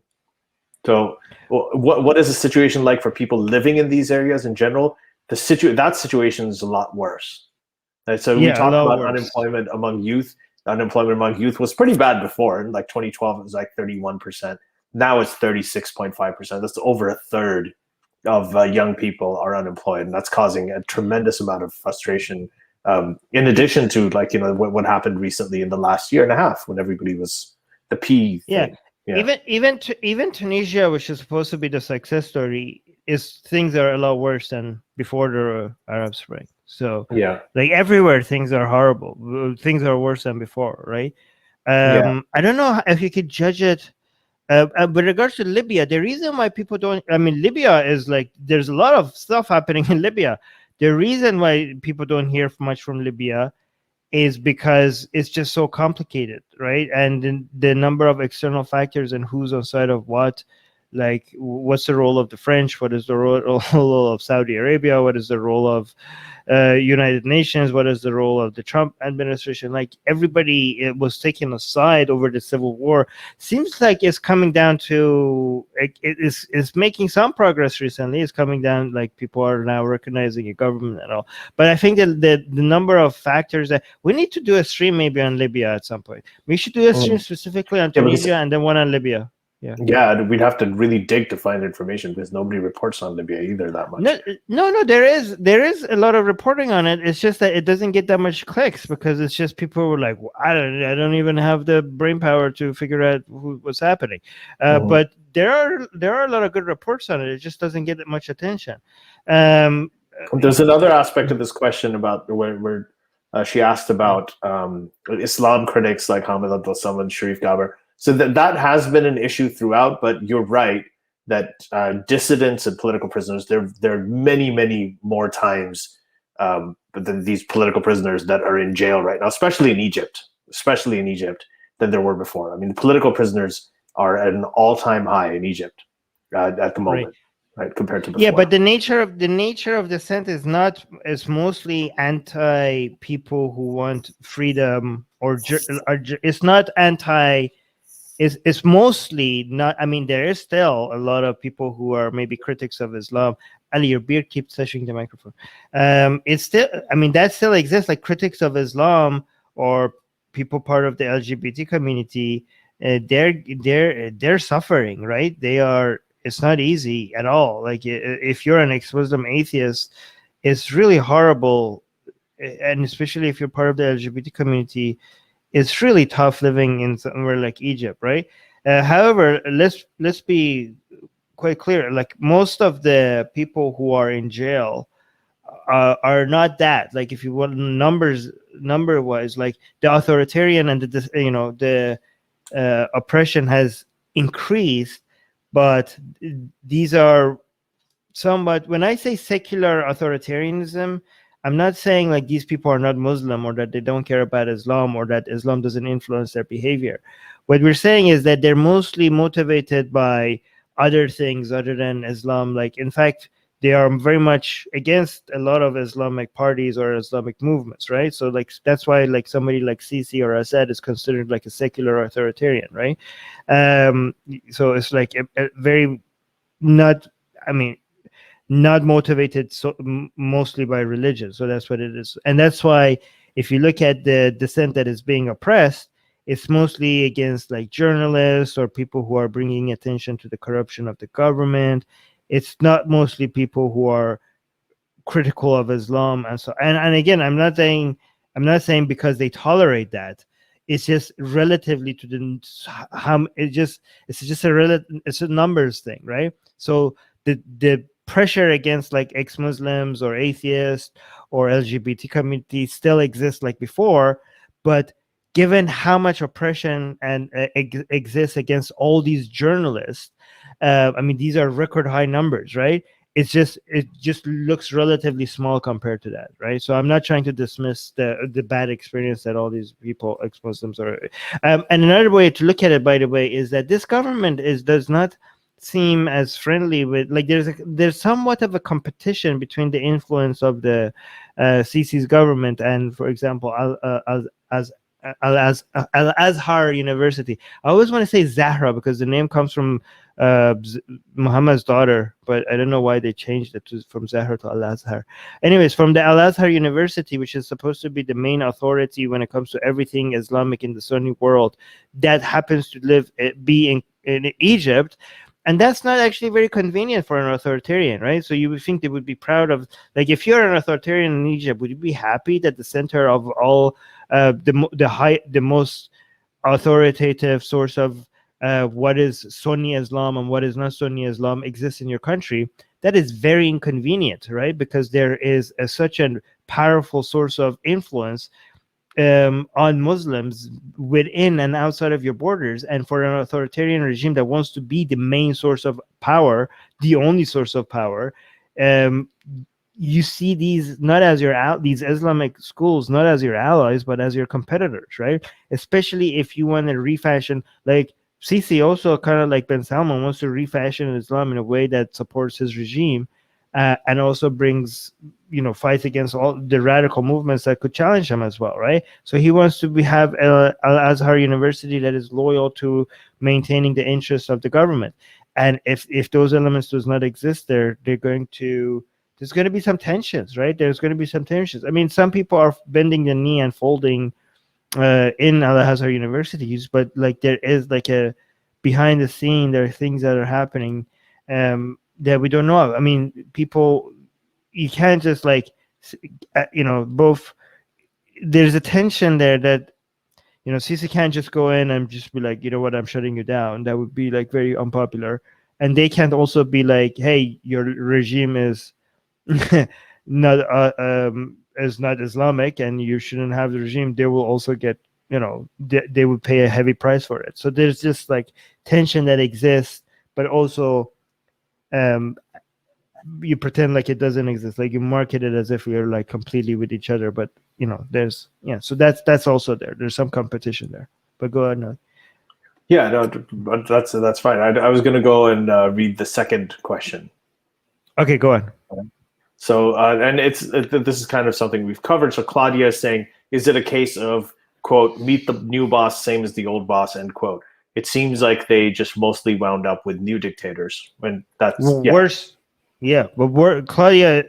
So, what is the situation like for people living in these areas in general? That situation is a lot worse. Right? So we talked about unemployment among youth. Unemployment among youth was pretty bad before. In like 2012, it was like 31%. Now it's 36.5%. That's over a third of young people are unemployed, and that's causing a tremendous amount of frustration. In addition to what happened recently in the last year and a half when everybody was the P thing. Yeah. Even Tunisia, which is supposed to be the success story, things are a lot worse than before the Arab Spring. So like everywhere, things are horrible. Things are worse than before, right? I don't know if you could judge it. With regards to Libya, the reason why people don't, Libya is like, there's a lot of stuff happening in Libya. The reason why people don't hear much from Libya is because it's just so complicated, right? And the number of external factors and who's on side of what, like what's the role of the French, what is the role of Saudi Arabia, what is the role of United Nations, what is the role of the Trump administration. Like everybody, it was taken aside over the civil war. Seems like it's coming down to, it's making some progress recently. It's coming down, like people are now recognizing a government and all. But I think that the number of factors that we need to do a stream maybe on Libya at some point. We should do a stream specifically on Tunisia and then one on Libya. Yeah, we'd have to really dig to find information because nobody reports on Libya either that much. No, there is a lot of reporting on it. It's just that it doesn't get that much clicks because it's just people were like, well, I don't even have the brain power to figure out what's happening. But there are a lot of good reports on it. It just doesn't get that much attention. There's another aspect of this question about where she asked about Islam critics like Hamid Abdul-Samad and Sharif Gaber. So that has been an issue throughout, but you're right that dissidents and political prisoners, there are many, many more times than these political prisoners that are in jail right now, especially in Egypt, than there were before. I mean, political prisoners are at an all-time high in Egypt at the moment, right, compared to before. Yeah, but the nature of dissent is mostly anti people who want freedom, or it's not anti. It's mostly not. I mean, there is still a lot of people who are maybe critics of Islam. Ali, your beard keeps touching the microphone. It's still. I mean, that still exists. Like critics of Islam or people part of the LGBT community. They're suffering, right? They are. It's not easy at all. Like if you're an ex-Muslim atheist, it's really horrible, and especially if you're part of the LGBT community. It's really tough living in somewhere like Egypt, right? However, let's be quite clear. Like most of the people who are in jail are not that. Like if you want number wise, like the authoritarian and the oppression has increased, but these are somewhat. When I say secular authoritarianism, I'm not saying like these people are not Muslim or that they don't care about Islam or that Islam doesn't influence their behavior. What we're saying is that they're mostly motivated by other things other than Islam. Like, in fact, they are very much against a lot of Islamic parties or Islamic movements, right? So like that's why like somebody like Sisi or Assad is considered like a secular authoritarian, right? So it's like a very not motivated mostly by religion. So that's what it is. And that's why if you look at the dissent that is being oppressed, it's mostly against like journalists or people who are bringing attention to the corruption of the government. It's not mostly people who are critical of Islam. And so, and again, I'm not saying because they tolerate that. It's just relatively to it's a numbers thing, right? So the pressure against like ex-Muslims or atheists or LGBT community still exists like before, but given how much oppression and exists against all these journalists, these are record high numbers, right? It just looks relatively small compared to that, right? So I'm not trying to dismiss the bad experience that all these people, ex-Muslims, are. And another way to look at it, by the way, is that this government does not seem as friendly with, like, there's somewhat of a competition between the influence of the Sisi's government and, for example, Al Azhar University. I always want to say Zahra because the name comes from Muhammad's daughter, but I don't know why they changed it from Zahra to Al Azhar. Anyways, from the Al Azhar University, which is supposed to be the main authority when it comes to everything Islamic in the Sunni world, that happens to be in Egypt. And that's not actually very convenient for an authoritarian, right? So you would think they would be proud of, like, if you're an authoritarian in Egypt, would you be happy that the center of all the most authoritative source of what is Sunni Islam and what is not Sunni Islam exists in your country? That is very inconvenient, right? Because there is such a powerful source of influence on Muslims within and outside of your borders. And for an authoritarian regime that wants to be the main source of power, the only source of power, you see these not as these Islamic schools not as your allies, but as your competitors, right? Especially if you want to refashion, like Sisi also kind of like Ben Salman wants to refashion Islam in a way that supports his regime, and also brings, fights against all the radical movements that could challenge him as well, right? So he wants to have Al Azhar University that is loyal to maintaining the interests of the government. And if those elements does not exist there, there's going to be some tensions, right? There's going to be some tensions. I mean, some people are bending the knee and folding in Al Azhar universities, but like there is like a behind the scene, there are things that are happening that we don't know of. I mean, people, you can't just like, both. There's a tension there that, Sisi can't just go in and just be like, you know what, I'm shutting you down. That would be like very unpopular. And they can't also be like, hey, your regime is not Islamic and you shouldn't have the regime. They will also get, they would pay a heavy price for it. So there's just like tension that exists, but also you pretend like it doesn't exist, like you market it as if we are like completely with each other, but there's so that's also there. There's some competition there. But go ahead now. Yeah, no, that's fine. I was going to go and read the second question. Okay, go on. So and this is kind of something we've covered. So Claudia is saying, is it a case of, quote, meet the new boss same as the old boss, end quote? It seems like they just mostly wound up with new dictators when that's worse. Yeah, but Claudia,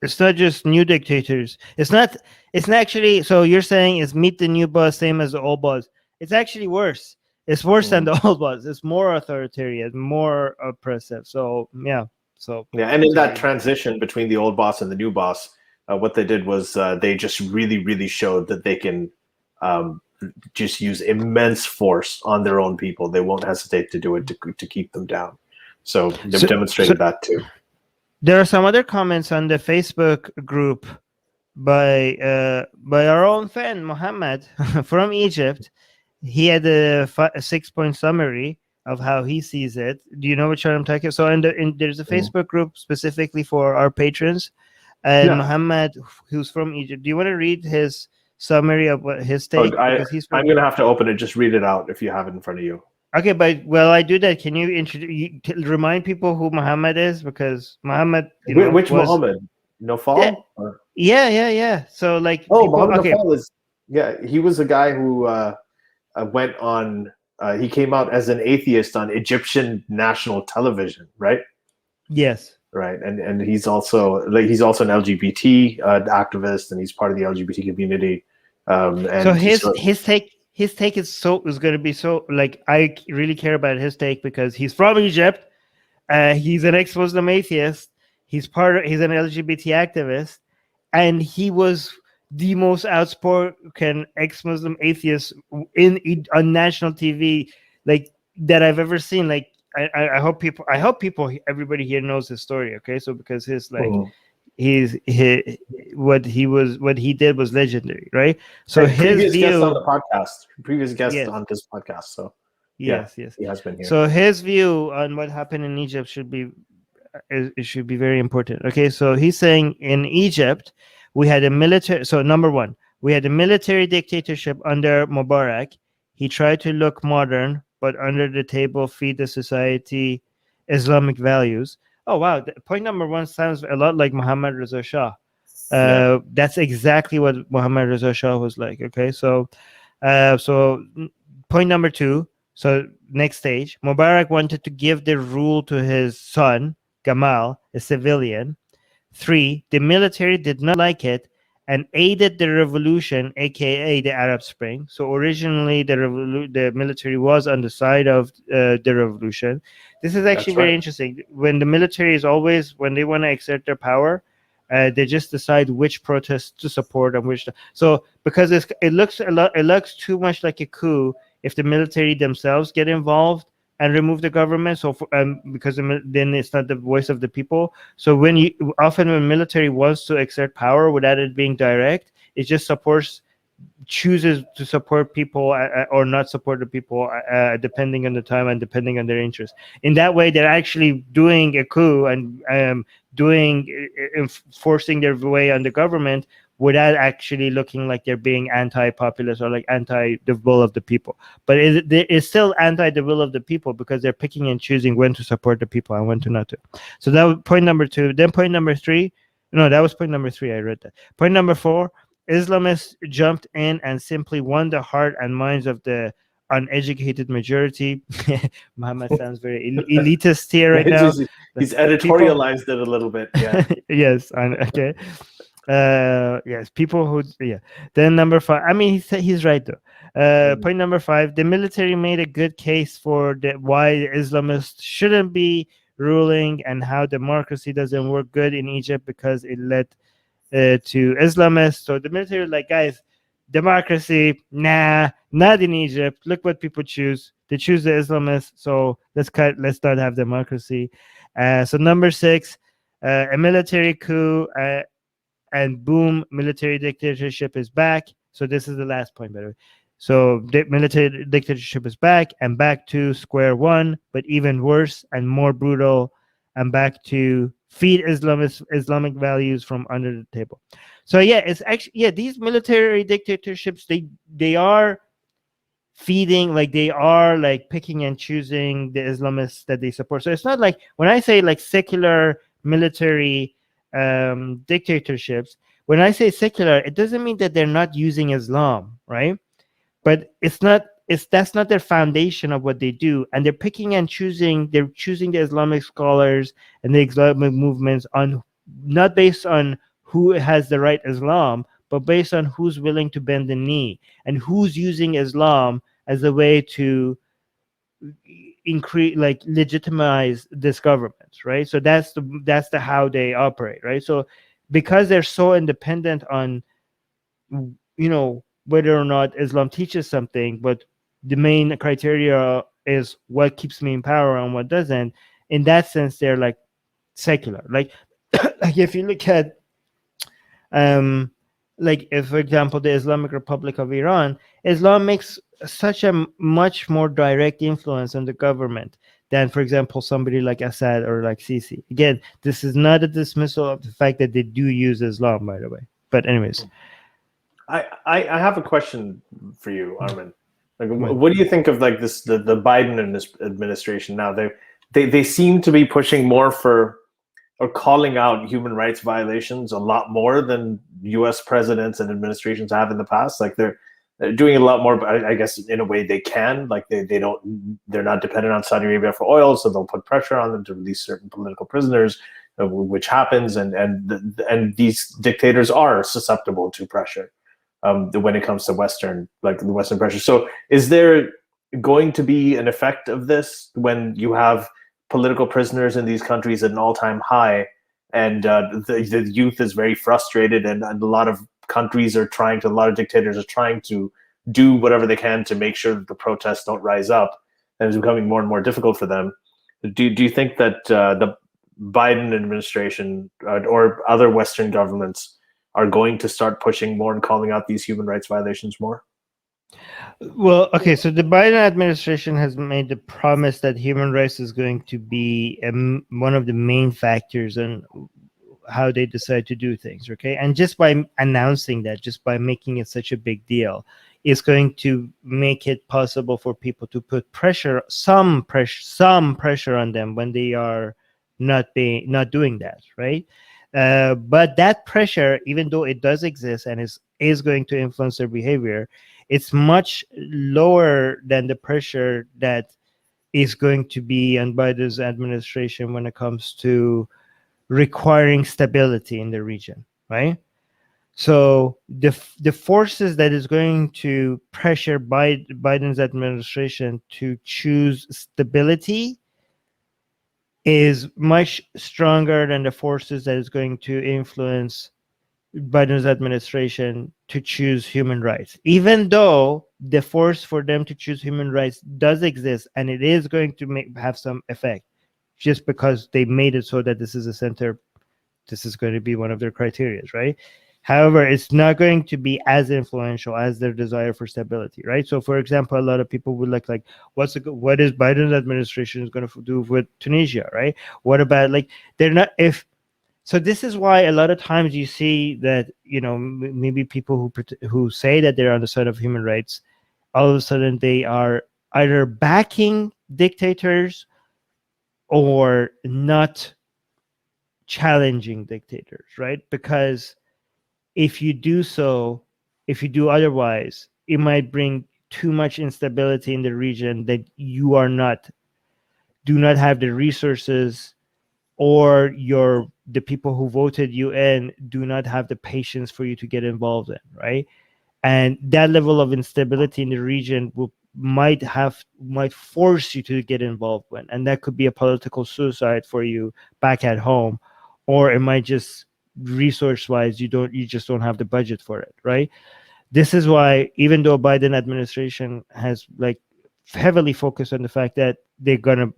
it's not just new dictators. It's not actually. So you're saying is meet the new boss same as the old boss. It's actually worse. It's worse than the old boss. It's more authoritarian, more oppressive. So yeah. And in that transition between the old boss and the new boss, what they did was they just really, really showed that they can just use immense force on their own people. They won't hesitate to do it to keep them down. So they've demonstrated that too. There are some other comments on the Facebook group by our own friend Mohammed from Egypt. He had a 6-point summary of how he sees it. Do you know which one I'm talking about? So there's a Facebook group specifically for our patrons, and Mohammed, who's from Egypt. Do you want to read his summary of what his take? I'm going to have to open it. Just read it out if you have it in front of you. Okay, but while I do that, can you remind people who Muhammad is? Because Muhammad, which Muhammad? Nofal? Yeah. So like, Muhammad Nofal is he was a guy who went on. He came out as an atheist on Egyptian national television, right? Yes. Right, and he's also an LGBT activist, and he's part of the LGBT community. And so his take is going to be so, like, I really care about his take because he's from Egypt. He's an ex-Muslim atheist. He's an LGBT activist, and he was the most outspoken ex-Muslim atheist on national TV, like, that I've ever seen. Like, I hope everybody here knows his story. Okay, so because his what he did was legendary, right? So his view guest on the podcast, previous guest on this podcast. So yes, he has been here. So his view on what happened in Egypt should be very important. Okay, so he's saying in Egypt we had a military. So number one, we had a military dictatorship under Mubarak. He tried to look modern, but under the table feed the society Islamic values. Oh wow, point number one sounds a lot like Muhammad Reza Shah. That's exactly what Muhammad Reza Shah was like. Okay, so point number two. So next stage, Mubarak wanted to give the rule to his son Gamal, a civilian. 3, the military did not like it and aided the revolution, aka the Arab Spring. So originally, the military was on the side of the revolution. This is actually very interesting. When the military is always, when they want to exert their power, they just decide which protests to support and which. So because it looks too much like a coup if the military themselves get involved and remove the government. So because then it's not the voice of the people. So when military wants to exert power without it being direct, it just chooses to support people or not support the people depending on the time and depending on their interest. In that way, they're actually doing a coup and forcing their way on the government without actually looking like they're being anti-populist or like anti the will of the people. But it's still anti the will of the people because they're picking and choosing when to support the people and when to not to. So that was point number 2. Then point number 3. No, that was point number 3. I read that. Point number 4. Islamists jumped in and simply won the heart and minds of the uneducated majority. Muhammad sounds very elitist here right now. He's editorialized it a little bit. Yeah. Yes. Okay. Yes, people who Then number 5. I mean, he's right though. Point number 5. The military made a good case for why the Islamists shouldn't be ruling and how democracy doesn't work good in Egypt because it led to Islamists. So the military was like, guys, democracy, nah, not in Egypt. Look what people choose. They choose the Islamists. So let's not have democracy. So number 6, a military coup. And boom, military dictatorship is back. So this is the last point, by the way. So the military dictatorship is back and back to square one, but even worse and more brutal, and back to feed Islamic values from under the table. So it's actually these military dictatorships they are feeding, like they are like picking and choosing the Islamists that they support. So it's not like when I say like secular military dictatorships, when I say secular, it doesn't mean that they're not using Islam, right? But that's not their foundation of what they do, and they're picking and choosing. They're choosing the Islamic scholars and the Islamic movements on not based on who has the right Islam, but based on who's willing to bend the knee and who's using Islam as a way to legitimize this government, right? So that's the how they operate, right? So because they're so independent on whether or not Islam teaches something, but the main criteria is what keeps me in power and what doesn't. In that sense, they're like secular. Like if you look at if, for example, the Islamic Republic of Iran, Islam makes such a much more direct influence on the government than, for example, somebody like Assad or like Sisi. Again, this is not a dismissal of the fact that they do use Islam, by the way. But anyways. I have a question for you, Armin. Like, what do you think of like this the Biden administration now? They seem to be pushing more for or calling out human rights violations a lot more than U.S. presidents and administrations have in the past. Like they're doing a lot more, but I guess in a way they can. Like they're not dependent on Saudi Arabia for oil, so they'll put pressure on them to release certain political prisoners, which happens, and these dictators are susceptible to pressure when it comes to the Western pressure. So is there going to be an effect of this when you have political prisoners in these countries at an all-time high, and the youth is very frustrated, and a lot of countries a lot of dictators are trying to do whatever they can to make sure that the protests don't rise up, and it's becoming more and more difficult for them. Do you think that the Biden administration or other Western governments are going to start pushing more and calling out these human rights violations more? Well, okay, so the Biden administration has made the promise that human rights is going to be one of the main factors in how they decide to do things. Okay, and just by announcing that, just by making it such a big deal, is going to make it possible for people to put some pressure on them when they are not doing that, right? But that pressure, even though it does exist and is going to influence their behavior, it's much lower than the pressure that is going to be on Biden's administration when it comes to requiring stability in the region, right? So the forces that is going to pressure Biden's administration to choose stability is much stronger than the forces that is going to influence Biden's administration to choose human rights, even though the force for them to choose human rights does exist, and it is going to have some effect, just because they made it so that this is a center, this is going to be one of their criteria, right? However, it's not going to be as influential as their desire for stability, right? So, for example, a lot of people would like what is Biden's administration is going to do with Tunisia, right? What about they're not if. So this is why a lot of times you see that, maybe people who say that they're on the side of human rights, all of a sudden they are either backing dictators or not challenging dictators, right? Because if you do otherwise, it might bring too much instability in the region that you do not have the resources, or the people who voted you in do not have the patience for you to get involved in, right? And that level of instability in the region might force you to get involved in, and that could be a political suicide for you back at home, or it might just resource-wise you just don't have the budget for it, right? This is why, even though Biden administration has heavily focused on the fact that they're gonna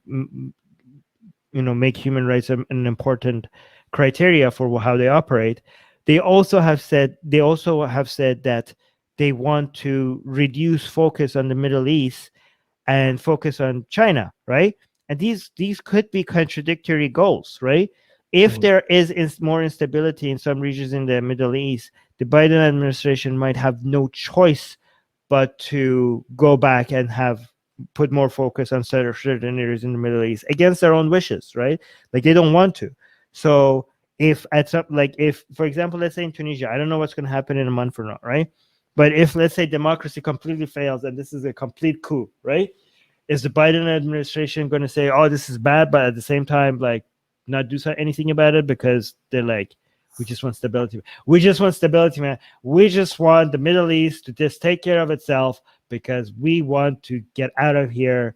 make human rights an important criteria for how they operate, they also have said that they want to reduce focus on the Middle East and focus on China, right? And these could be contradictory goals, right? If there is more instability in some regions in the Middle East, the Biden administration might have no choice but to go back and put more focus on certain areas in the Middle East against their own wishes, right? They don't want to. So if for example, let's say in Tunisia, I don't know what's going to happen in a month or not, right? But if, let's say, democracy completely fails and this is a complete coup, right? Is the Biden administration going to say, oh, this is bad, but at the same time, not do anything about it because they're we just want stability. We just want stability, man. We just want the Middle East to just take care of itself because we want to get out of here,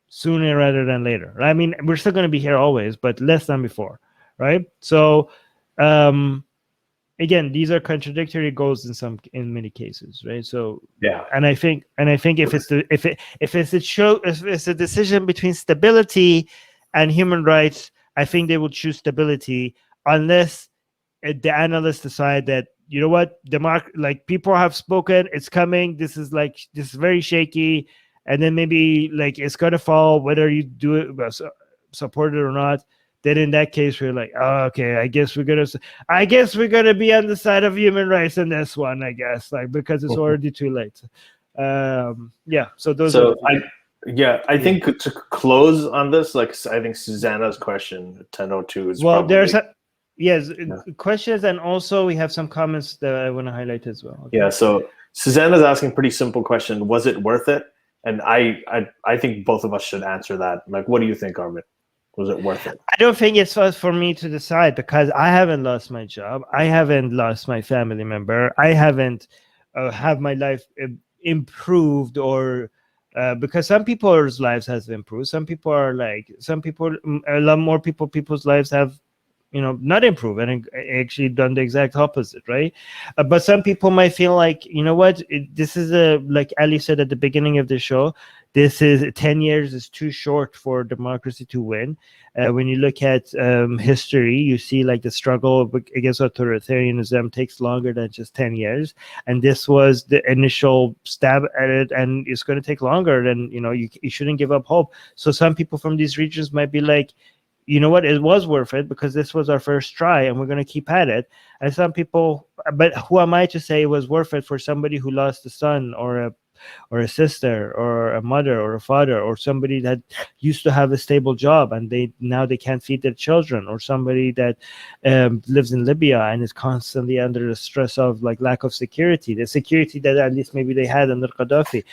sooner rather than later. I mean, we're still going to be here always, but less than before, right? So, again, these are contradictory goals in many cases, right? So yeah, and I think if it's a decision between stability and human rights, I think they will choose stability, unless the analysts decide that, you know what, people have spoken, it's coming, this is very shaky, and then maybe it's gonna fall whether you do it, support it or not. Then in that case we're oh, okay, I guess we're gonna be on the side of human rights in this one, I guess, because it's already too late. I think to close on this, I think Susanna's question 1002 is questions, and also we have some comments that I want to highlight as well. Okay. Yeah, so Susanna's asking a pretty simple question: was it worth it? And I think both of us should answer that. What do you think, Armin? Was it worth it? I don't think it's for me to decide, because I haven't lost my job, I haven't lost my family member, I haven't have my life improved, or because some people's lives has improved. Some people are a lot more people's lives have not improved and actually done the exact opposite, right? But some people might feel this is like Ali said at the beginning of the show, this is 10 years is too short for democracy to win. When you look at history, you see the struggle against authoritarianism takes longer than just 10 years. And this was the initial stab at it, and it's going to take longer. And, you shouldn't give up hope. So some people from these regions might be you know what, it was worth it because this was our first try and we're going to keep at it. And some people, but who am I to say it was worth it for somebody who lost a son or a sister or a mother or a father, or somebody that used to have a stable job and now they can't feed their children, or somebody that lives in Libya and is constantly under the stress of like lack of security, the security that at least maybe they had under Qaddafi.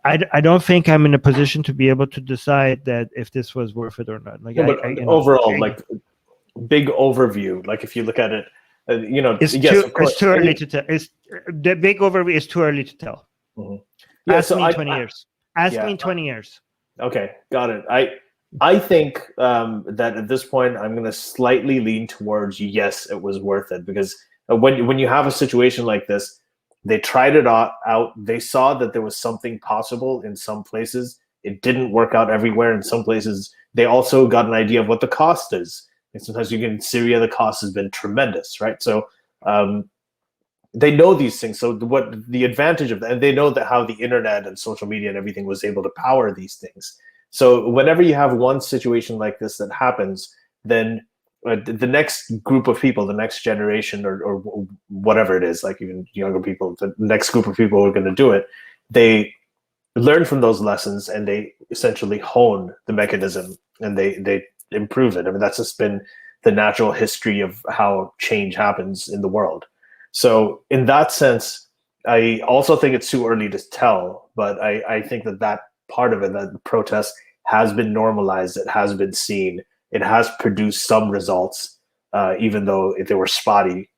I don't think I'm in a position to be able to decide that if this was worth it or not. Like, overall, like big overview, like if you look at it, it's too early to tell. The big overview is too early to tell. Mm-hmm. Yeah, Ask me in 20 years. Ask me in 20 years. Okay, got it. I think that at this point I'm going to slightly lean towards yes, it was worth it, because when you have a situation like this, they tried it out. They saw that there was something possible in some places. It didn't work out everywhere. In some places, they also got an idea of what the cost is. And sometimes in Syria, the cost has been tremendous, right? So they know these things. So what the advantage of that, and they know that how the internet and social media and everything was able to power these things. So whenever you have one situation like this that happens, then the next group of people, the next generation, or whatever it is, like even younger people, the next group of people who are going to do it, they learn from those lessons and they essentially hone the mechanism and they improve it. I mean, that's just been the natural history of how change happens in the world. So in that sense, I also think it's too early to tell, but I think that part of it, that the protest has been normalized, it has been seen, it has produced some results, even though they were spotty.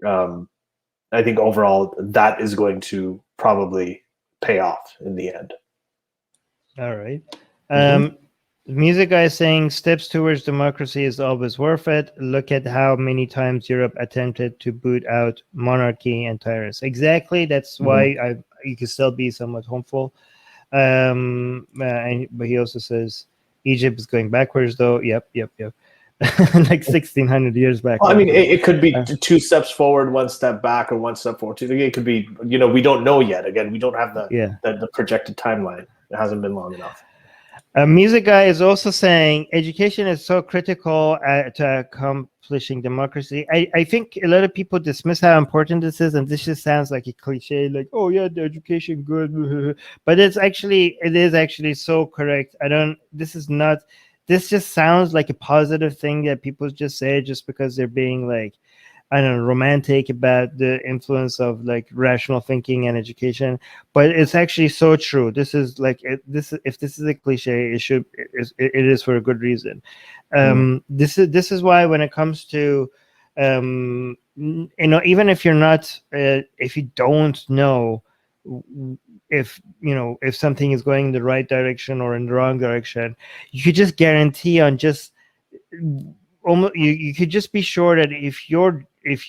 I think overall that is going to probably pay off in the end. All right. Music guy is saying steps towards democracy is always worth it. Look at how many times Europe attempted to boot out monarchy and tyrants. Exactly. That's why you can still be somewhat hopeful. But he also says Egypt is going backwards, though. Yep. Like 1,600 years back. Well, I mean, it could be 2 steps forward, 1 step back, or 1 step forward. It could be, we don't know yet. Again, we don't have the projected timeline. It hasn't been long enough. A music guy is also saying education is so critical to accomplishing democracy. I think a lot of people dismiss how important this is, and this just sounds like a cliche, like, oh yeah, the education good, but it is actually so correct. This just sounds like a positive thing that people just say just because they're being like, I don't know, romantic about the influence of like rational thinking and education, but it's actually so true. This is like if this is a cliche, it is for a good reason. This is why when it comes to even if you're not if you don't know if something is going in the right direction or in the wrong direction, you could just guarantee on just almost you could just be sure that if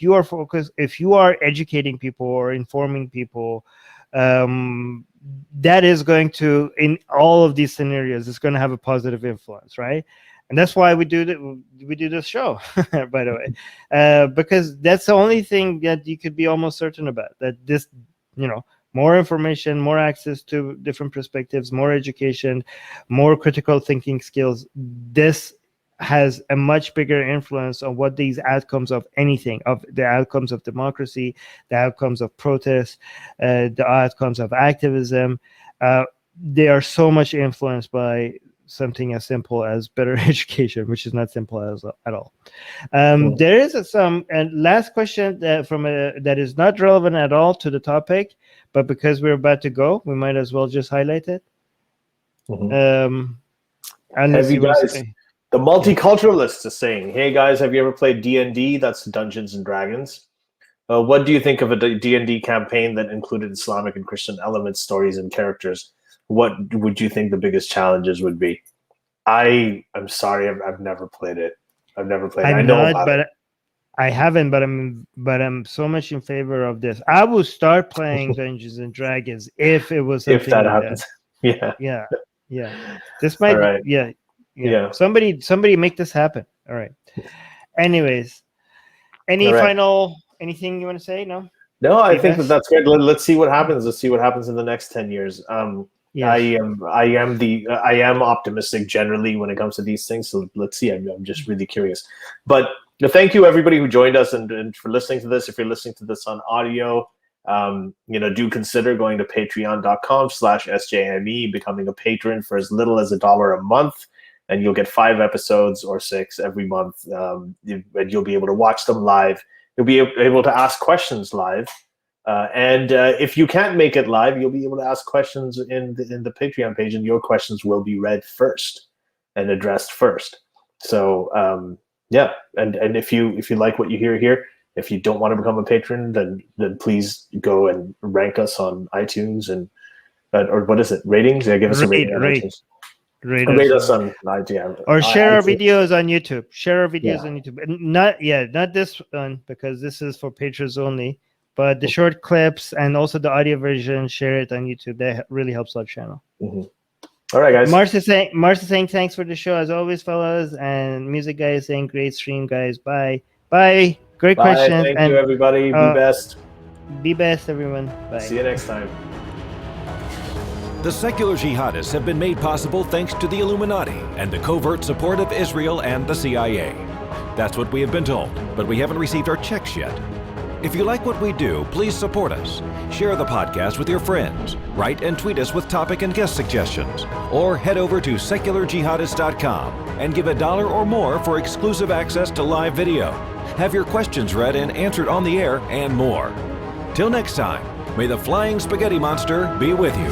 you are focused, if you are educating people or informing people, that is going to, in all of these scenarios, it's going to have a positive influence, right? And that's why we do this show, by the way, because that's the only thing that you could be almost certain about, that this, more information, more access to different perspectives, more education, more critical thinking skills, this has a much bigger influence on what these outcomes of anything, of the outcomes of democracy, the outcomes of protest, the outcomes of activism. They are so much influenced by something as simple as better education, which is not simple at all. There is some last question that is not relevant at all to the topic, but because we're about to go, we might as well just highlight it. Have you guys? The multiculturalist is saying, hey guys, have you ever played D&D? That's Dungeons and Dragons. What do you think of a D&D campaign that included Islamic and Christian elements, stories, and characters? What would you think the biggest challenges would be? I'm sorry, I've never played it. I've never played it. I know about it. I haven't, but I'm so much in favor of this. I will start playing Dungeons and Dragons if it was something if that happens. Yeah. This might right. Yeah. Somebody make this happen. All right. Anyways, anything you want to say? No, I think that's great. Let's see what happens. Let's see what happens in the next 10 years. I am optimistic generally when it comes to these things. So let's see. I'm just really curious. But thank you everybody who joined us and for listening to this. If you're listening to this on audio, do consider going to patreon.com/SJME, becoming a patron for as little as $1 a month, and you'll get 5 episodes or 6 every month. And you'll be able to watch them live. You'll be able to ask questions live. And if you can't make it live, you'll be able to ask questions in the Patreon page, and your questions will be read first and addressed first. So and if you like what you hear here, if you don't want to become a patron, then please go and rank us on iTunes or what is it? Ratings? Yeah, give us a rating on iTunes. Rate us on iTunes. Or share our videos on YouTube. Share our videos on YouTube. Not this one, because this is for patrons only. But the short clips and also the audio version, share it on YouTube. That really helps our channel. Mm-hmm. All right, guys. Mars is saying thanks for the show as always, fellas. And Music Guy is saying great stream, guys. Bye. Great question. Thank you, everybody. Be best. Be best, everyone. Bye. See you next time. The Secular Jihadists have been made possible thanks to the Illuminati and the covert support of Israel and the CIA. That's what we have been told, but we haven't received our checks yet. If you like what we do, please support us. Share the podcast with your friends. Write and tweet us with topic and guest suggestions. Or head over to secularjihadists.com and give $1 or more for exclusive access to live video. Have your questions read and answered on the air, and more. Till next time, may the flying spaghetti monster be with you.